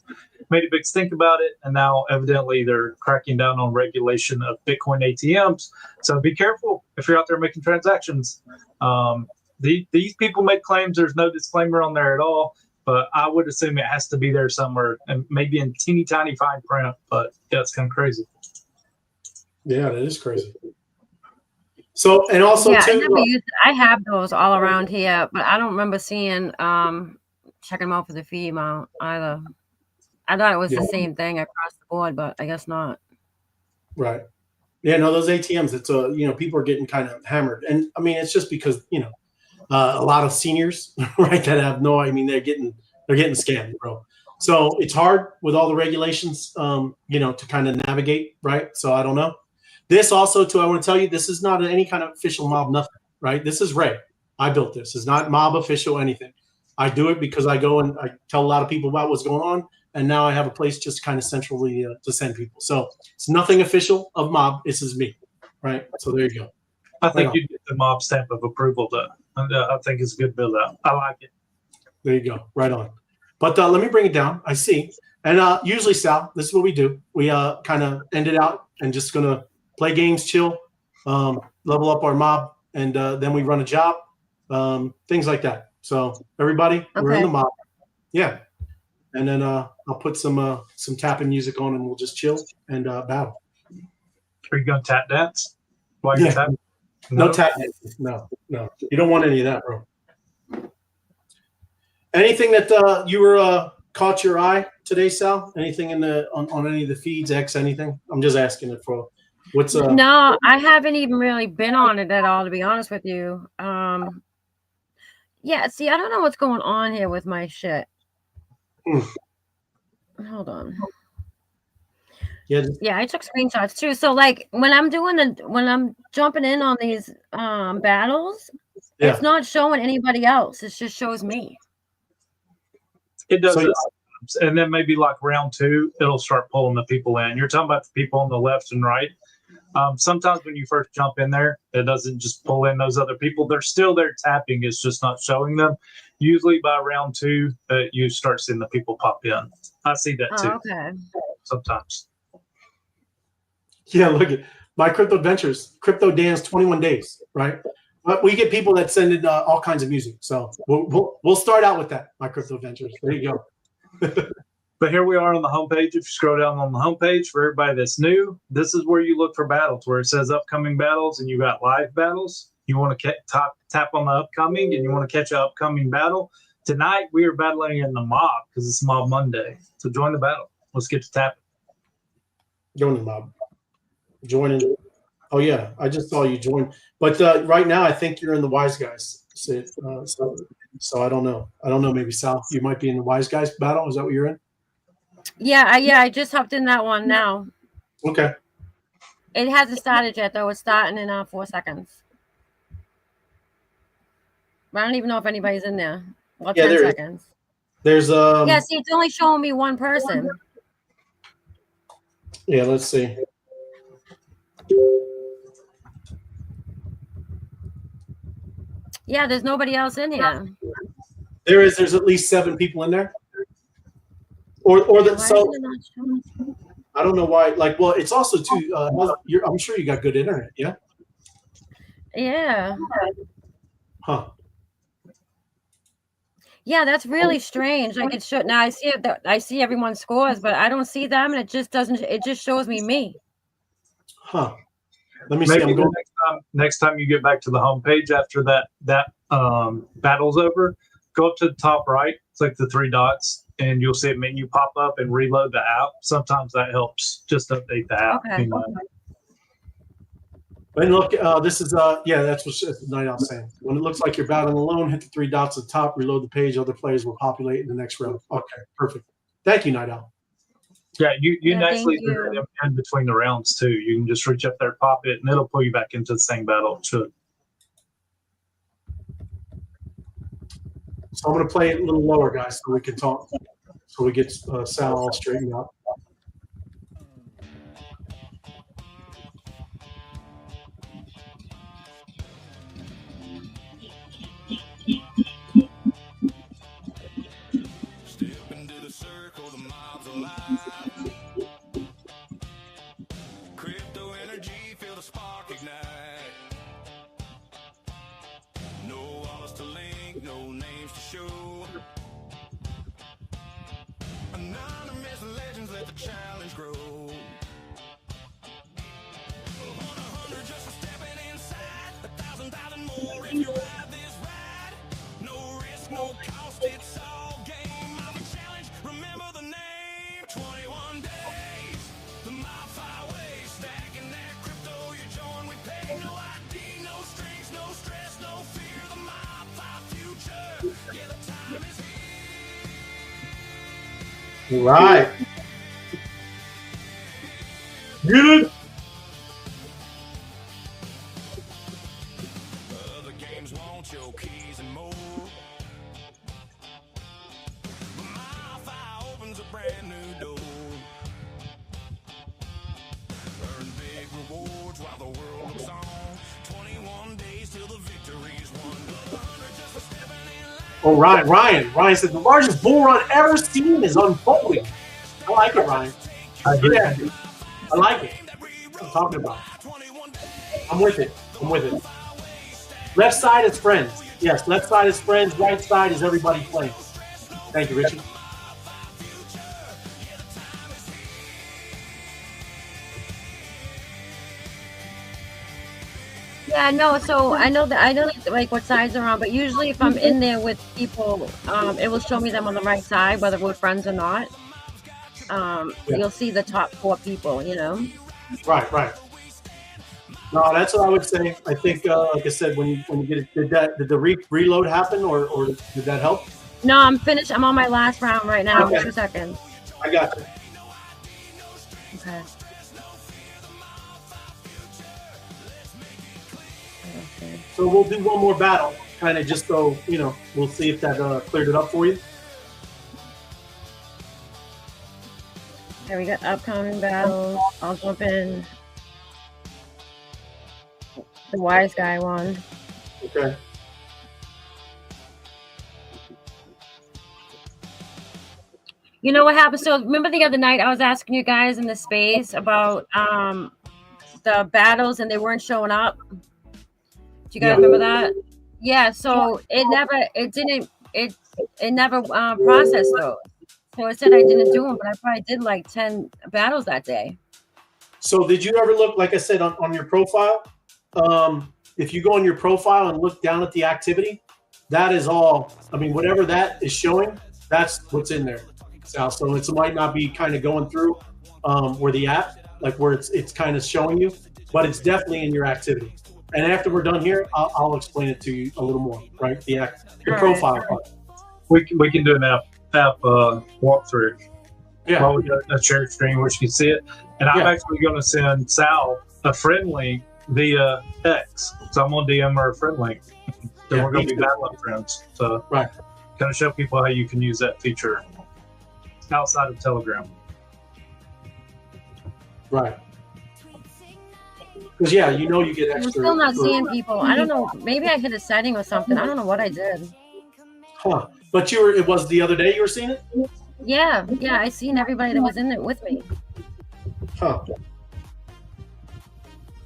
made a big stink about it, and now evidently they're cracking down on regulation of Bitcoin ATMs. So be careful if you're out there making transactions. These people make claims. There's no disclaimer on there at all, but I would assume it has to be there somewhere, and maybe in teeny tiny fine print. But yeah, it's kind of crazy. Yeah, that is crazy. So, and also yeah, too, I have those all around here, but I don't remember seeing checking them out for the fee amount either. I thought it was Yeah. the same thing across the board, but I guess not. Right. Yeah, no, those ATMs, it's people are getting kind of hammered. And I mean, it's just because, a lot of seniors, right, that have they're getting scammed, bro. So it's hard with all the regulations, to kind of navigate, right? So I don't know. This also, too, I want to tell you, this is not any kind of official mob, nothing, right? This is Ray. I built this. It's not mob official anything. I do it because I go and I tell a lot of people about what's going on. And now I have a place just kind of centrally to send people. So it's nothing official of mob. This is me, right? So there you go. I think you get the mob stamp of approval, though. And, I think it's a good build out. I like it. There you go. Right on. But let me bring it down. I see. And usually, Sal, this is what we do. We kind of end it out and just going to play games, chill, level up our mob, and then we run a job, things like that. So everybody, we're in the mob. Yeah. And then I'll put some tapping music on and we'll just chill and battle. Are you going to tap dance? While you're tapping? No tap dance. No. You don't want any of that, bro. Anything that you were caught your eye today, Sal? Anything on any of the feeds, X, anything? I'm just asking it for what's No, I haven't even really been on it at all, to be honest with you. Yeah, see, I don't know what's going on here with my shit. Hold on. Yeah, I took screenshots too. So like when I'm jumping in on these battles, it's not showing anybody else. It just shows me. It does. And then maybe like round 2, it'll start pulling the people in. You're talking about the people on the left and right. Sometimes when you first jump in there, it doesn't just pull in those other people. They're still there tapping. It's just not showing them. Usually by round 2, you start seeing the people pop in. I see that too. Okay. Sometimes. Yeah, look at my crypto ventures, crypto dance 21 days, right? But we get people that send in all kinds of music. So we'll start out with that, my crypto ventures. There you go. But here we are on the homepage. If you scroll down on the homepage for everybody that's new, this is where you look for battles, where it says upcoming battles and you got live battles. You want to tap on the upcoming and you want to catch an upcoming battle. Tonight, we are battling in the mob because it's Mob Monday. So join the battle. Let's get to tapping. Join the mob. Joining. Oh, yeah. I just saw you join. But right now, I think you're in the Wise Guys. So I don't know. Maybe Sal, you might be in the Wise Guys battle. Is that what you're in? Yeah, I just hopped in that one now. Okay. It hasn't started yet, though. It's starting in 4 seconds. I don't even know if anybody's in there. Well, 10 seconds. There's yeah, see, it's only showing me one person. Yeah, let's see. Yeah, there's nobody else in here. There's at least 7 people in there. Or I don't know why. Like, well, it's also too. I'm sure you got good internet. Yeah. Yeah. Huh. Yeah, that's really strange. Like it should. Now I see everyone's scores, but I don't see them, and it just doesn't. It just shows me. Huh. Let me Maybe see. I'm going. Next time you get back to the homepage after that battle's over, go up to the top right, click the 3 dots, and you'll see a menu pop up and reload the app. Sometimes that helps. Just update the app. Okay. And look, this is that's what Night Owl's saying. When it looks like you're battling alone, hit the 3 dots at the top, reload the page. Other players will populate in the next round. Okay, perfect. Thank you, Night Owl. Yeah, you nicely do it in between the rounds too. You can just reach up there, pop it, and it'll pull you back into the same battle. It should. So I'm going to play it a little lower, guys, so we can talk. So we get Sal all straightened out. No cost, it's all game. All right. Get it. Oh, Ryan said the largest bull run ever seen is unfolding. I like it, Ryan. Yeah, I like it. What I'm talking about. I'm with it. Left side is friends. Yes, left side is friends. Right side is everybody playing. Thank you, Richie. Yeah, no. So I know like what sides are on, but usually if I'm in there with people, it will show me them on the right side, whether we're friends or not. You'll see the top 4 people, you know. Right. No, that's what I would say. I think, like I said, when you get it, did the reload happen, or did that help? No, I'm finished. I'm on my last round right now. Okay. 2 seconds. I got you. Okay. So we'll do one more battle, kind of just so, you know, we'll see if that cleared it up for you. Here we got upcoming battles. I'll jump in. The wise guy won. Okay. You know what happened? So remember the other night I was asking you guys in the space about the battles and they weren't showing up. Do you guys remember that? Yeah. So it never processed those. So it said I didn't do them, but I probably did like 10 battles that day. So did you ever look, like I said, on your profile? If you go on your profile and look down at the activity, that is all. I mean, whatever that is showing, that's what's in there. So it might not be kind of going through where the app, like where it's kind of showing you, but it's definitely in your activity. And after we're done here, I'll explain it to you a little more, right? The profile part. We can do an app walkthrough. Yeah. While we got a share screen where you can see it. And I'm actually going to send Sal a friend link via X. So I'm going to DM her a friend link. So we're going to be battling friends. So kind of show people how you can use that feature outside of Telegram. Right. Because you get extra. I'm still not seeing people. I don't know. Maybe I hit a setting or something. I don't know what I did. Huh. But it was the other day you were seeing it? Yeah. I seen everybody that was in it with me. Huh.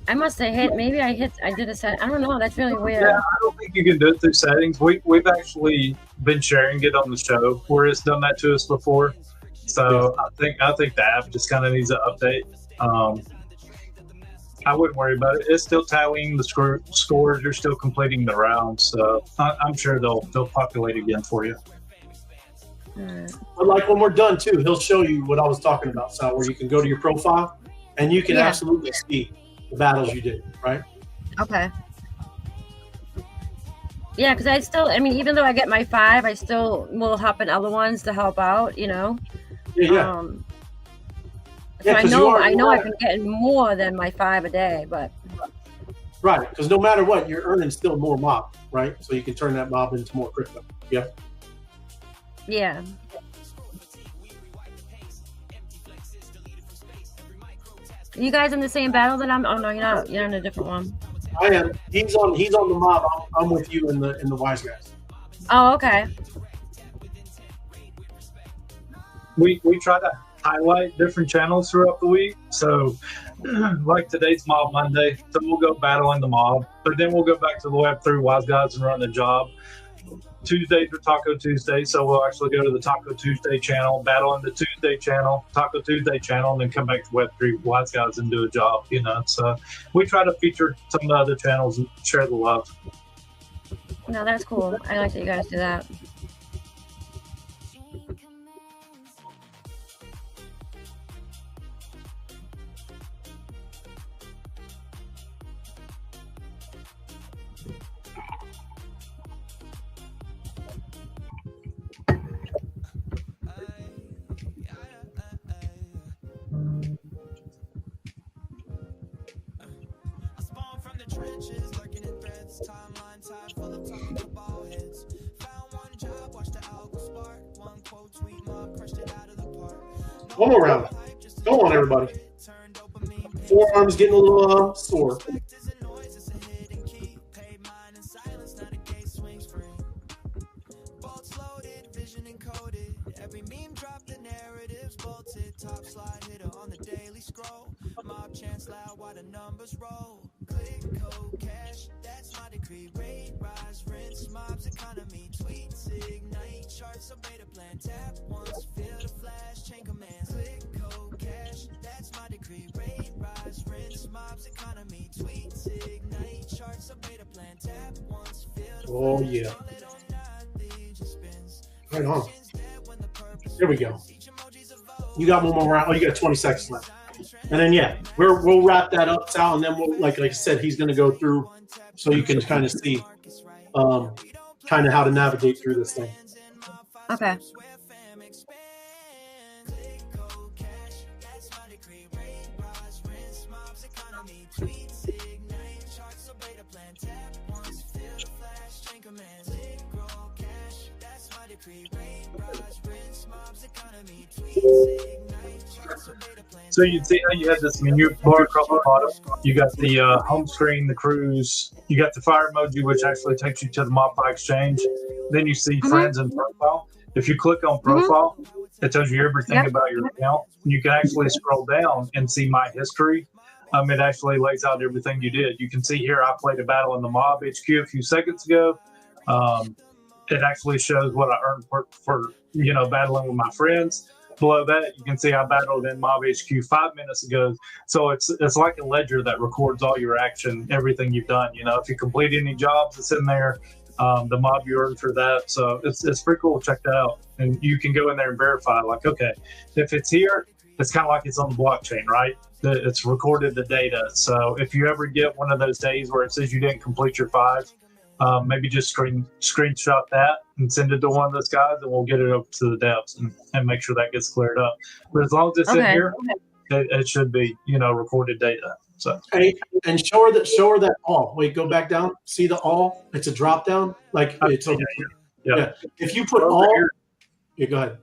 I must have hit. Maybe I did a set. I don't know. That's really weird. Yeah, I don't think you can do it through settings. We've actually been sharing it on the show where it's done that to us before. So I think the app just kind of needs an update. I wouldn't worry about it. It's still tallying the scores. You're still completing the rounds. So I'm sure they'll populate again for you. But like when we're done too, he'll show you what I was talking about, Sal, where you can go to your profile and you can absolutely see the battles you did, right? Okay. Yeah, because even though I get my 5, I still will hop in other ones to help out, you know? Yeah. So I know I've been getting more than my 5 a day, but. Right, because no matter what, you're earning still more mob, right? So you can turn that mob into more crypto. Yeah. Yeah. You guys in the same battle that I'm? Oh no, you're not. You're in a different one. I am. He's on the mob. I'm with you in the wise guys. Oh, okay. We try to highlight different channels throughout the week. So, like today's Mob Monday, so we'll go battle in the mob, but then we'll go back to the Web3 wise guys and run the job. Tuesdays are Taco Tuesday, so we'll actually go to the Taco Tuesday channel, battle in the Tuesday channel, Taco Tuesday channel, and then come back to Web3 Wise Guys and do a job, you know. So we try to feature some of the other channels and share the love. No, that's cool. I like that you guys do that. One more round. Go on, everybody. Forearms getting a little sore. Every meme drop, the narratives bolted. Top slide hitter on the daily scroll. Mob chance loud while the numbers roll. Click code cash, that's my decree. Rate rise, rinse mobs economy. Tweets ignite charts, so beta plan. Tap once, feel the flash, chain commands. Click code cash, that's my decree. Rate rise, rinse mobs economy. Tweets ignite charts, so beta plan. Tap once, feel the Oh yeah. Right on. There we go. You got one more round. Oh, you got 20 seconds left. And then yeah, we'll wrap that up, Sal, and then we'll like I said, he's going to go through so you can kind of see kind of how to navigate through this thing. Okay. So you see how you had this menu bar across the bottom. You got the home screen, the cruise. You got the fire emoji, which actually takes you to the MOBFI exchange. Then you see friends and profile. If you click on profile, it tells you everything about your account. You can actually scroll down and see my history. It actually lays out everything you did. You can see here I played a battle in the Mob HQ a few seconds ago. It actually shows what I earned for battling with my friends. Below that, you can see I battled in Mob HQ 5 minutes ago. So it's like a ledger that records all your action, everything you've done. If you complete any jobs, it's in there. The mob you earned for that. So it's pretty cool. Check that out. And you can go in there and verify, like, okay, if it's here, it's kind of like it's on the blockchain, right? It's recorded the data. So if you ever get one of those days where it says you didn't complete your 5, maybe just screenshot that and send it to one of those guys, and we'll get it up to the devs and make sure that gets cleared up. But as long as it's in here, it should be, recorded data. So and show her that all. Wait, go back down. See the all? It's a drop down. Like it's yeah. If you put all, go ahead.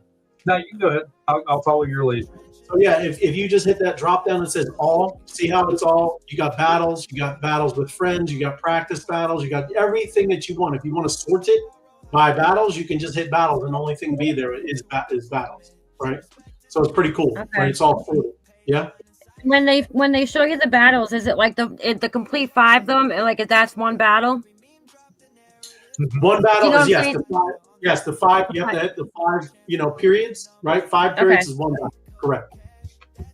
No, you can go ahead. I'll follow your lead. So yeah, if you just hit that drop down that says all, see how it's all. You got battles with friends, you got practice battles, you got everything that you want. If you want to sort it by battles, you can just hit battles, and the only thing be there is battles, right? So it's pretty cool, right? It's all sorted. Yeah. When they show you the battles, is it like the complete 5 of them? Like that's one battle? One battle is yes, the 5. Yes, the 5. You have to hit the 5, periods, right? 5 periods is one battle. Correct.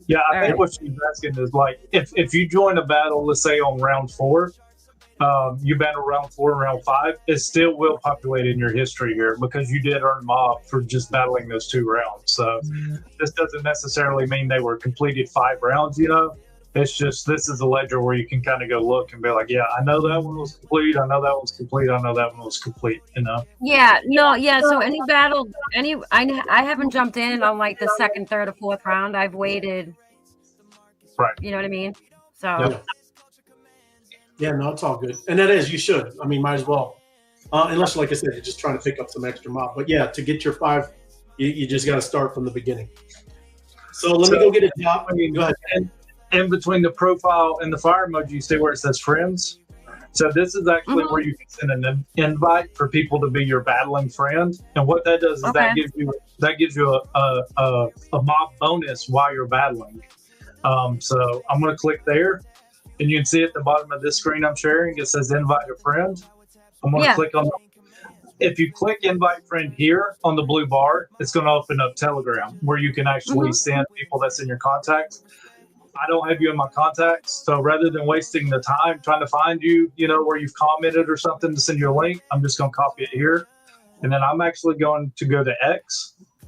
Yeah, I think what she's asking is like if you join a battle, let's say on round 4, you battle round 4 and round 5, it still will populate in your history here because you did earn mob for just battling those 2 rounds. So this doesn't necessarily mean they were completed 5 rounds, It's just this is a ledger where you can kind of go look and be like, yeah, I know that one was complete. I know that one's complete. I know that one was complete, Yeah, no, yeah. So any battle, I haven't jumped in on like the 2nd, 3rd, or 4th round. I've waited. Right. You know what I mean? So. Yeah, no, it's all good. And that is, you should. I mean, might as well. Unless, like I said, you're just trying to pick up some extra mob. But yeah, to get your 5, you just got to start from the beginning. So let me go get a job. Go ahead. And between the profile and the fire emoji, you see where it says friends. So this is actually where you can send an invite for people to be your battling friend. And what that does is that gives you a mob bonus while you're battling. So I'm going to click there, and you can see at the bottom of this screen I'm sharing, it says invite a friend. I'm going to click on. If you click invite friend here on the blue bar, it's going to open up Telegram where you can actually send people that's in your contacts. I don't have you in my contacts, so rather than wasting the time trying to find you, where you've commented or something to send you a link, I'm just going to copy it here. And then I'm actually going to go to X. I'm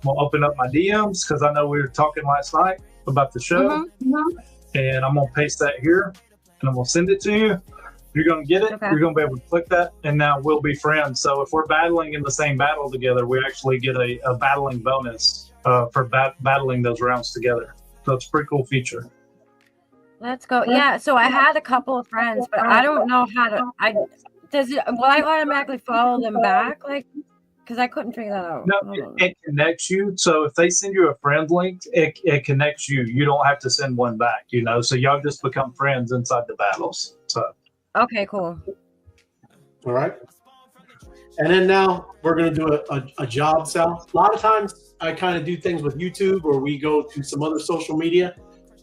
going to open up my DMs because I know we were talking last night about the show. And I'm going to paste that here, and I'm going to send it to you. You're going to get it. You're going to be able to click that, and now we'll be friends. So if we're battling in the same battle together, we actually get a battling bonus for battling those rounds together. So it's a pretty cool feature. Let's go. Yeah. So I had a couple of friends, but I don't know how to. Will I automatically follow them back? Like, Because I couldn't figure that out. No, it connects you. So if they send you a friend link, it connects you. You don't have to send one back, you know. So y'all just become friends inside the battles. So Okay, cool. All right. And then now we're going to do a job, Sal. A lot of times I kind of do things with YouTube, or we go to some other social media,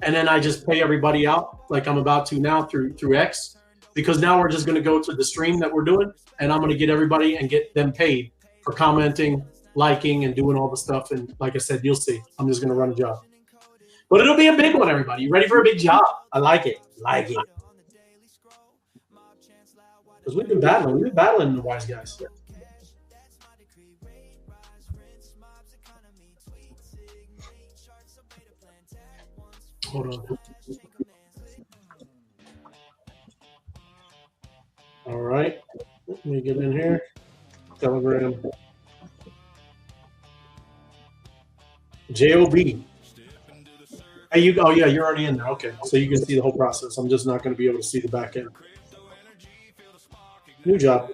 and then I just pay everybody out like I'm about to now through X, because now we're just going to go to the stream that we're doing, and I'm going to get everybody and get them paid for commenting, liking, and doing all the stuff. And like I said, you'll see. I'm just going to run a job. But it'll be a big one, everybody. You ready for a big job? I like it. Like it. Because we've been battling the wise guys. Hold on. All right. Let me get in here. Telegram. JOB. Hey, you. Oh yeah, you're already in there. Okay, so you can see the whole process. I'm just not going to be able to see the back end. New job.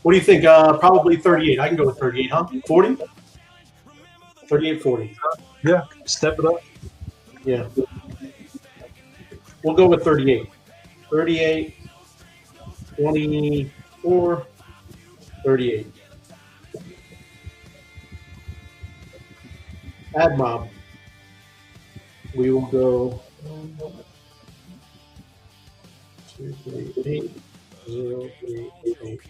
What do you think? Probably 38. I can go with 38, huh? 40? 38, 40. yeah, step it up. Yeah. We'll go with 38. 38, 24, 38. Add mob. We will go 2, 3, 8, 0, 3, 8.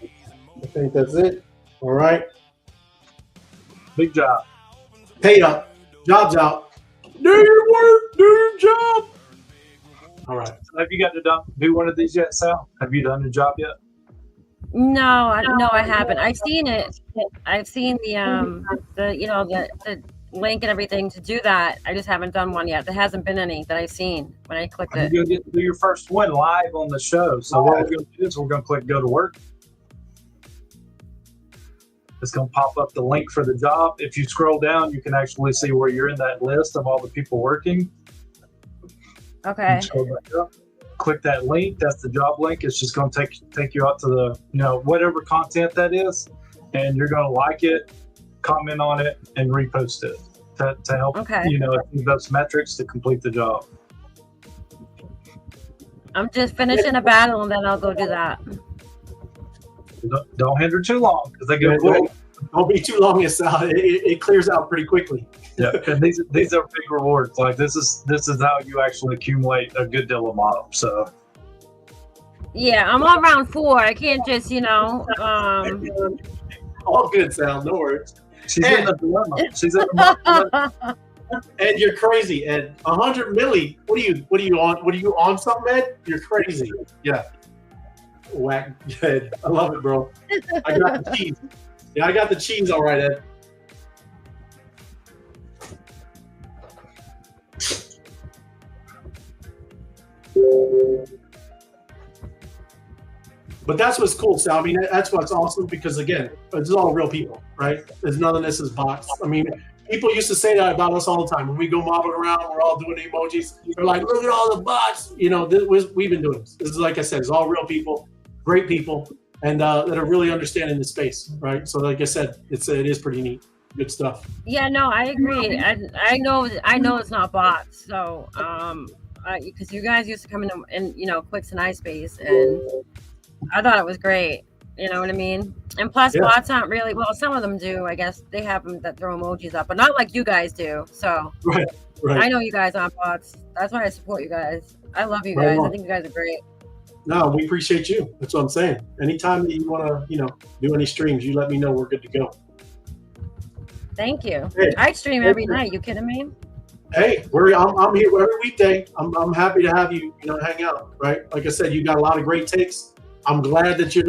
I think that's it. All right. Big job. Pay up. Job's out. Do your work. Do your job. All right. Have you got to do one of these yet, Sal? Have you done the job yet? No, I haven't. I've seen it. I've seen the link and everything to do that. I just haven't done one yet. There hasn't been any that I've seen when I clicked it. You're going to do your first one live on the show. So what we're going to do is we're going to click go to work. It's going to pop up the link for the job. If you scroll down, you can actually see where you're in that list of all the people working. Okay. Scroll back up. Click that link. That's the job link. It's just going to take you out to the, whatever content that is, and you're going to like it, comment on it, and repost it to help, achieve those metrics to complete the job. I'm just finishing a battle, and then I'll go do that. Don't hinder too long because they go quick. Don't be too long. It clears out pretty quickly. Yeah, and these are big rewards. Like this is how you actually accumulate a good deal of mob. So Yeah, I'm on round 4. I can't just, all good, Sal. No worries. She's in the dilemma. She's in the dilemma. Ed, you're crazy. Ed, 100 milli. What are you on? What are you on something, Ed? You're crazy. Yeah. Whack, Ed. I love it, bro. I got the cheese. Yeah, I got the cheese. All right, Ed. But that's what's cool, Sal. I mean, that's what's awesome because, again, it's all real people, right? There's none of this is bots. I mean, people used to say that about us all the time. When we go mobbing around, we're all doing emojis. They're like, look at all the bots. We've been doing this. This is, like I said, it's all real people, great people, and that are really understanding the space, right? So, like I said, it is pretty neat. Good stuff. Yeah, no, I agree. I know it's not bots. So, because you guys used to come in Quicks and iSpace, and I thought it was great. You know what I mean? And plus, bots aren't really, well, some of them do. I guess they have them that throw emojis up, but not like you guys do. So right. I know you guys aren't bots. That's why I support you guys. I love you guys. I think you guys are great. No, we appreciate you. That's what I'm saying. Anytime that you want to, do any streams, you let me know. We're good to go. Thank you. Hey, I stream every night. You kidding me? Hey, I'm here every weekday. I'm happy to have you, hang out. Right? Like I said, you got a lot of great takes. I'm glad that you're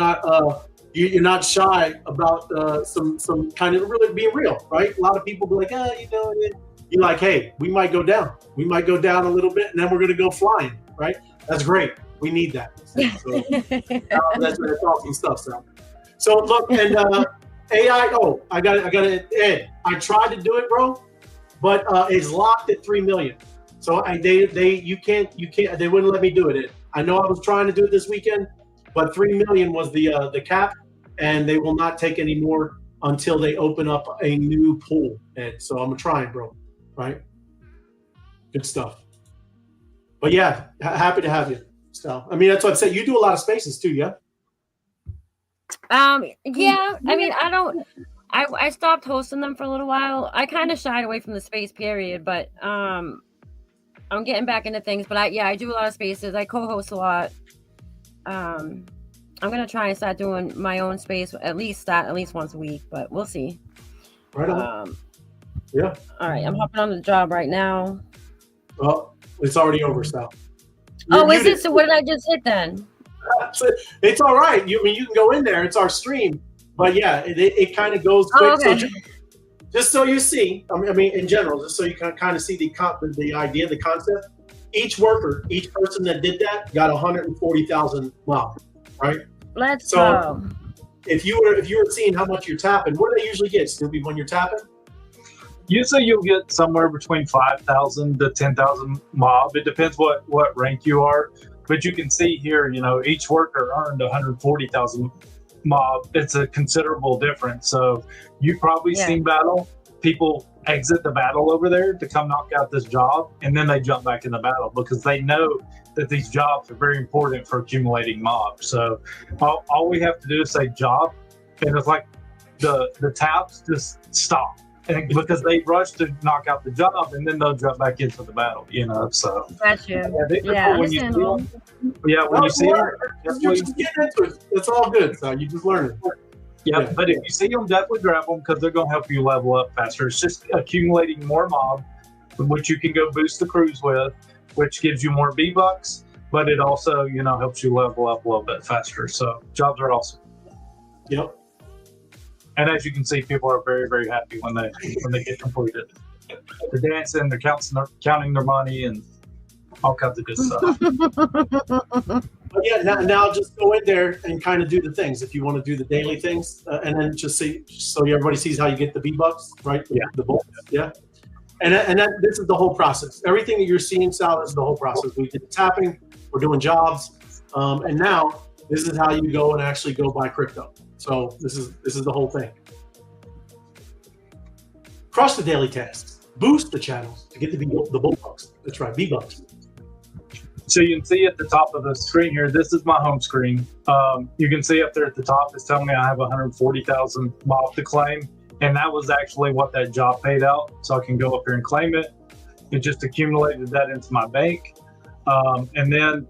not shy about some kind of really being real, right? A lot of people be like, you're like, hey, we might go down. We might go down a little bit, and then we're gonna go flying, right? That's great. We need that. So, that's awesome stuff, Sal. So look, and AI. Oh, I got it. Ed, I tried to do it, bro, but it's locked at 3 million. So you can't. They wouldn't let me do it. Ed. I know I was trying to do it this weekend, but 3 million was the cap, and they will not take any more until they open up a new pool. Ed, so I'm trying, bro. Right. Good stuff. But yeah, happy to have you. So I mean, that's what I said. You do a lot of spaces too, yeah. Yeah. I mean, I stopped hosting them for a little while. I kind of shied away from the space period, but I'm getting back into things. But I do a lot of spaces. I co-host a lot. I'm gonna try and start doing my own space at least once a week, but we'll see. Right on. Yeah. All right, I'm hopping on the job right now. Well, it's already over, Sal. Is it? So what did I just hit then? It's all right. You can go in there. It's our stream, but yeah, it kind of goes quick. Okay. So just so you see, I mean, in general, just so you can kind of see the idea, the concept. Each person that did that got 140,000 MOB, right? Let's go. If you were seeing how much you're tapping, what do they usually get, Snoopy, when you're tapping? Usually you'll get somewhere between 5,000 to 10,000 MOB. It depends what rank you are. But you can see here, each worker earned 140,000 MOB. It's a considerable difference. So you've probably seen people exit the battle over there to come knock out this job, and then they jump back in the battle because they know that these jobs are very important for accumulating MOB. So all we have to do is say job, and it's like the taps just stop. And because they rush to knock out the job, and then they'll jump back into the battle, So that's you. When you see them, when you see them, you're just getting into it. It's all good. So you just learn it. Yeah, but if you see them, definitely grab them because they're going to help you level up faster. It's just accumulating more MOB, which you can go boost the cruise with, which gives you more B-Bucks, but it also, helps you level up a little bit faster. So jobs are awesome. Yep. And as you can see, people are very, very happy when they get completed. They're dancing, they're counting their money, and all kinds of good stuff. But yeah, now just go in there and kind of do the things if you want to do the daily things, and then just see so everybody sees how you get the V-Bucks, right? The bolts, and this is the whole process. Everything that you're seeing, Sal, is the whole process. We did the tapping, we're doing jobs, and now this is how you go and actually go buy crypto. So this is the whole thing. Crush the daily tasks, boost the channels to get the V-Bucks. That's right, V-Bucks. So you can see at the top of the screen here, this is my home screen. You can see up there at the top, it's telling me I have 140,000 MOB to claim. And that was actually what that job paid out. So I can go up here and claim it. It just accumulated that into my bank. And then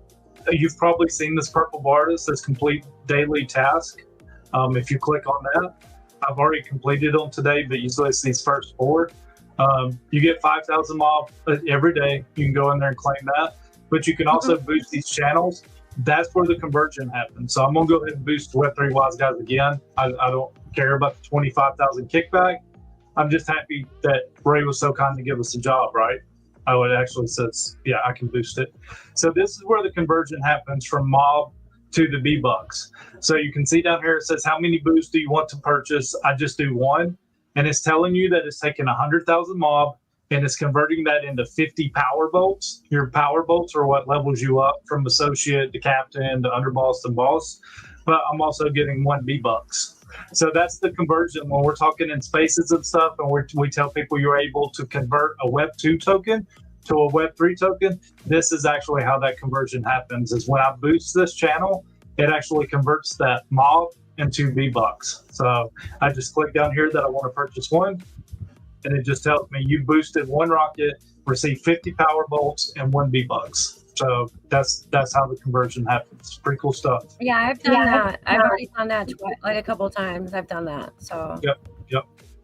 you've probably seen this purple bar that says complete daily task. If you click on that, I've already completed them today, but usually it's these first 4. You get 5,000 MOB every day. You can go in there and claim that. But you can also boost these channels. That's where the conversion happens. So I'm going to go ahead and boost Web3 Wise Guys again. I don't care about the 25,000 kickback. I'm just happy that Ray was so kind to give us a job, right? Oh, it actually says, I can boost it. So this is where the conversion happens from MOB to the V-Bucks. So you can see down here, it says, how many boosts do you want to purchase? I just do 1. And it's telling you that it's taking 100,000 MOB and it's converting that into 50 power bolts. Your power bolts are what levels you up from associate to captain to underboss to boss. But I'm also getting 1 V-Bucks. So that's the conversion when we're talking in spaces and stuff. And we tell people you're able to convert a Web 2 token to a Web 3 token. This is actually how that conversion happens, is when I boost this channel, it actually converts that MOB into V-Bucks. So I just click down here that I want to purchase 1, and it just tells me you boosted 1 rocket, receive 50 power bolts and 1 V-Bucks. So that's how the conversion happens. Pretty cool stuff. Yeah, I've done that. I've already done that like a couple of times. I've done that. So Yep.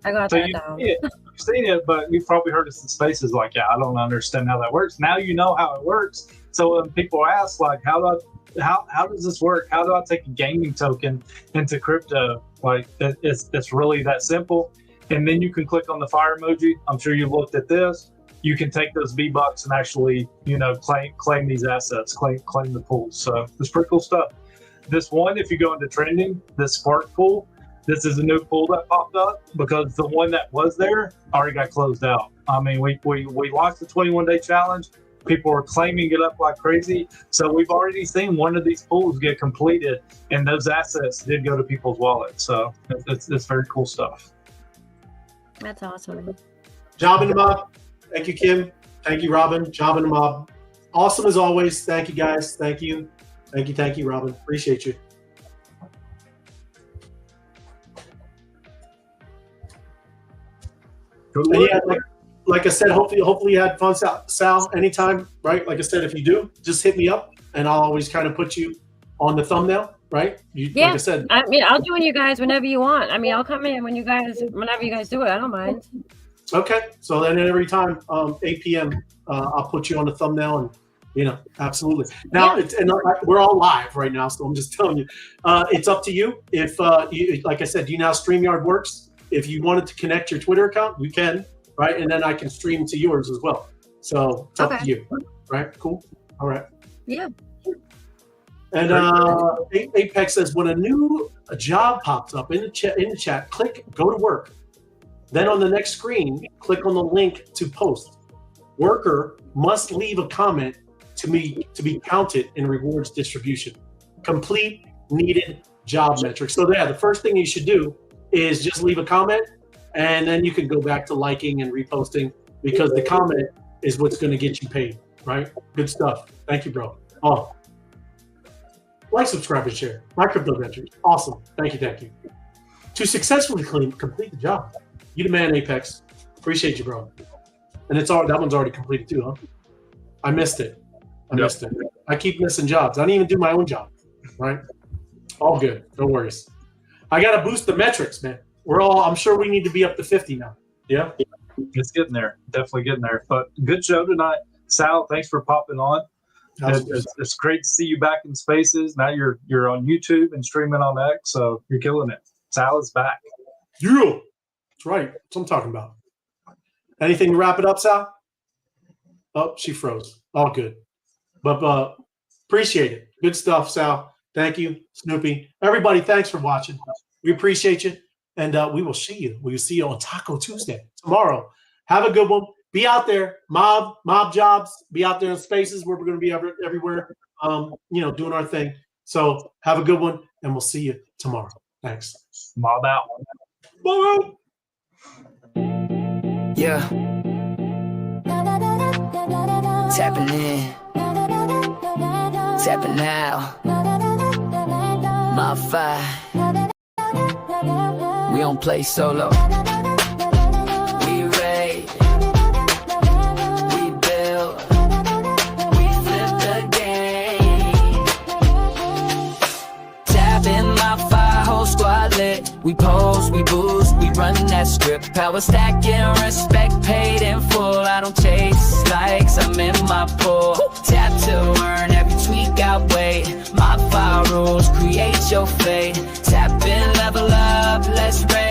I got that down. You've seen it, but you've probably heard us in spaces like, I don't understand how that works. Now you know how it works. So when people ask, like, how does this work? How do I take a gaming token into crypto? Like, it's really that simple. And then you can click on the fire emoji. I'm sure you looked at this. you can take those V-Bucks and actually, claim these assets, claim the pools. So it's pretty cool stuff. This one, if you go into trending, this Spark pool, this is a new pool that popped up because the one that was there already got closed out. I mean, we launched the 21-day challenge. People were claiming it up like crazy. So we've already seen one of these pools get completed, and those assets did go to people's wallets. So it's very cool stuff. That's awesome. Job in the mob. Thank you, Kim. Thank you, Robin. Job in the mob. Awesome as always. Thank you, guys. Thank you. Thank you, Robin. Appreciate you. And yeah, like I said, hopefully you had fun, Sal. Anytime, right? Like I said, if you do, just hit me up, and I'll always kind of put you on the thumbnail, right? Yeah. Like I said, I mean, I'll join you guys whenever you want. I mean, I'll come in whenever you guys do it. I don't mind. Okay. So then every time, 8 p.m., I'll put you on the thumbnail, and absolutely. Now we're all live right now, so I'm just telling you, it's up to you. If like I said, do you know how StreamYard works? If you wanted to connect your Twitter account, you can, right? And then I can stream to yours as well. So it's up to you, right? Cool. All right. Yeah. And Apex says, when a new job pops up in the chat, click go to work. Then on the next screen, click on the link to post. Worker must leave a comment to be counted in rewards distribution. Complete needed job metrics. So the first thing you should do is just leave a comment, and then you can go back to liking and reposting, because the comment is what's going to get you paid, right? Good stuff. Thank you, bro. Oh, like, subscribe, and share. My Crypto Ventures. Awesome. Thank you. To successfully complete the job. You the man, Apex. Appreciate you, bro. And that one's already completed too, huh? I missed it. Missed it. I keep missing jobs. I didn't even do my own job, right? All good. No worries. I got to boost the metrics, man. I'm sure we need to be up to 50 now. Yeah? It's getting there. Definitely getting there. But good show tonight. Sal, thanks for popping on. It's great to see you back in spaces. Now you're on YouTube and streaming on X, so you're killing it. Sal is back. Yeah. That's right. That's what I'm talking about. Anything to wrap it up, Sal? Oh, she froze. All good. But appreciate it. Good stuff, Sal. Thank you, Snoopy. Everybody, thanks for watching. We appreciate you. And we will see you. We will see you on Taco Tuesday tomorrow. Have a good one. Be out there, mob jobs. Be out there in spaces where we're going to be everywhere, doing our thing. So have a good one, and we'll see you tomorrow. Thanks. Mob out. Mob out. Yeah. Tapping in. Tapping now. MOBFI. We don't play solo. We raid. We build. We flip the game. Tap in MOBFI, whole squad lit. We pose, we boost, we run that script. Power stacking, respect paid in full. I don't chase likes, I'm in my pool. Tap to earn every tweak outweigh. MOBFI rules, create your fate. Tap in, level up, let's raid.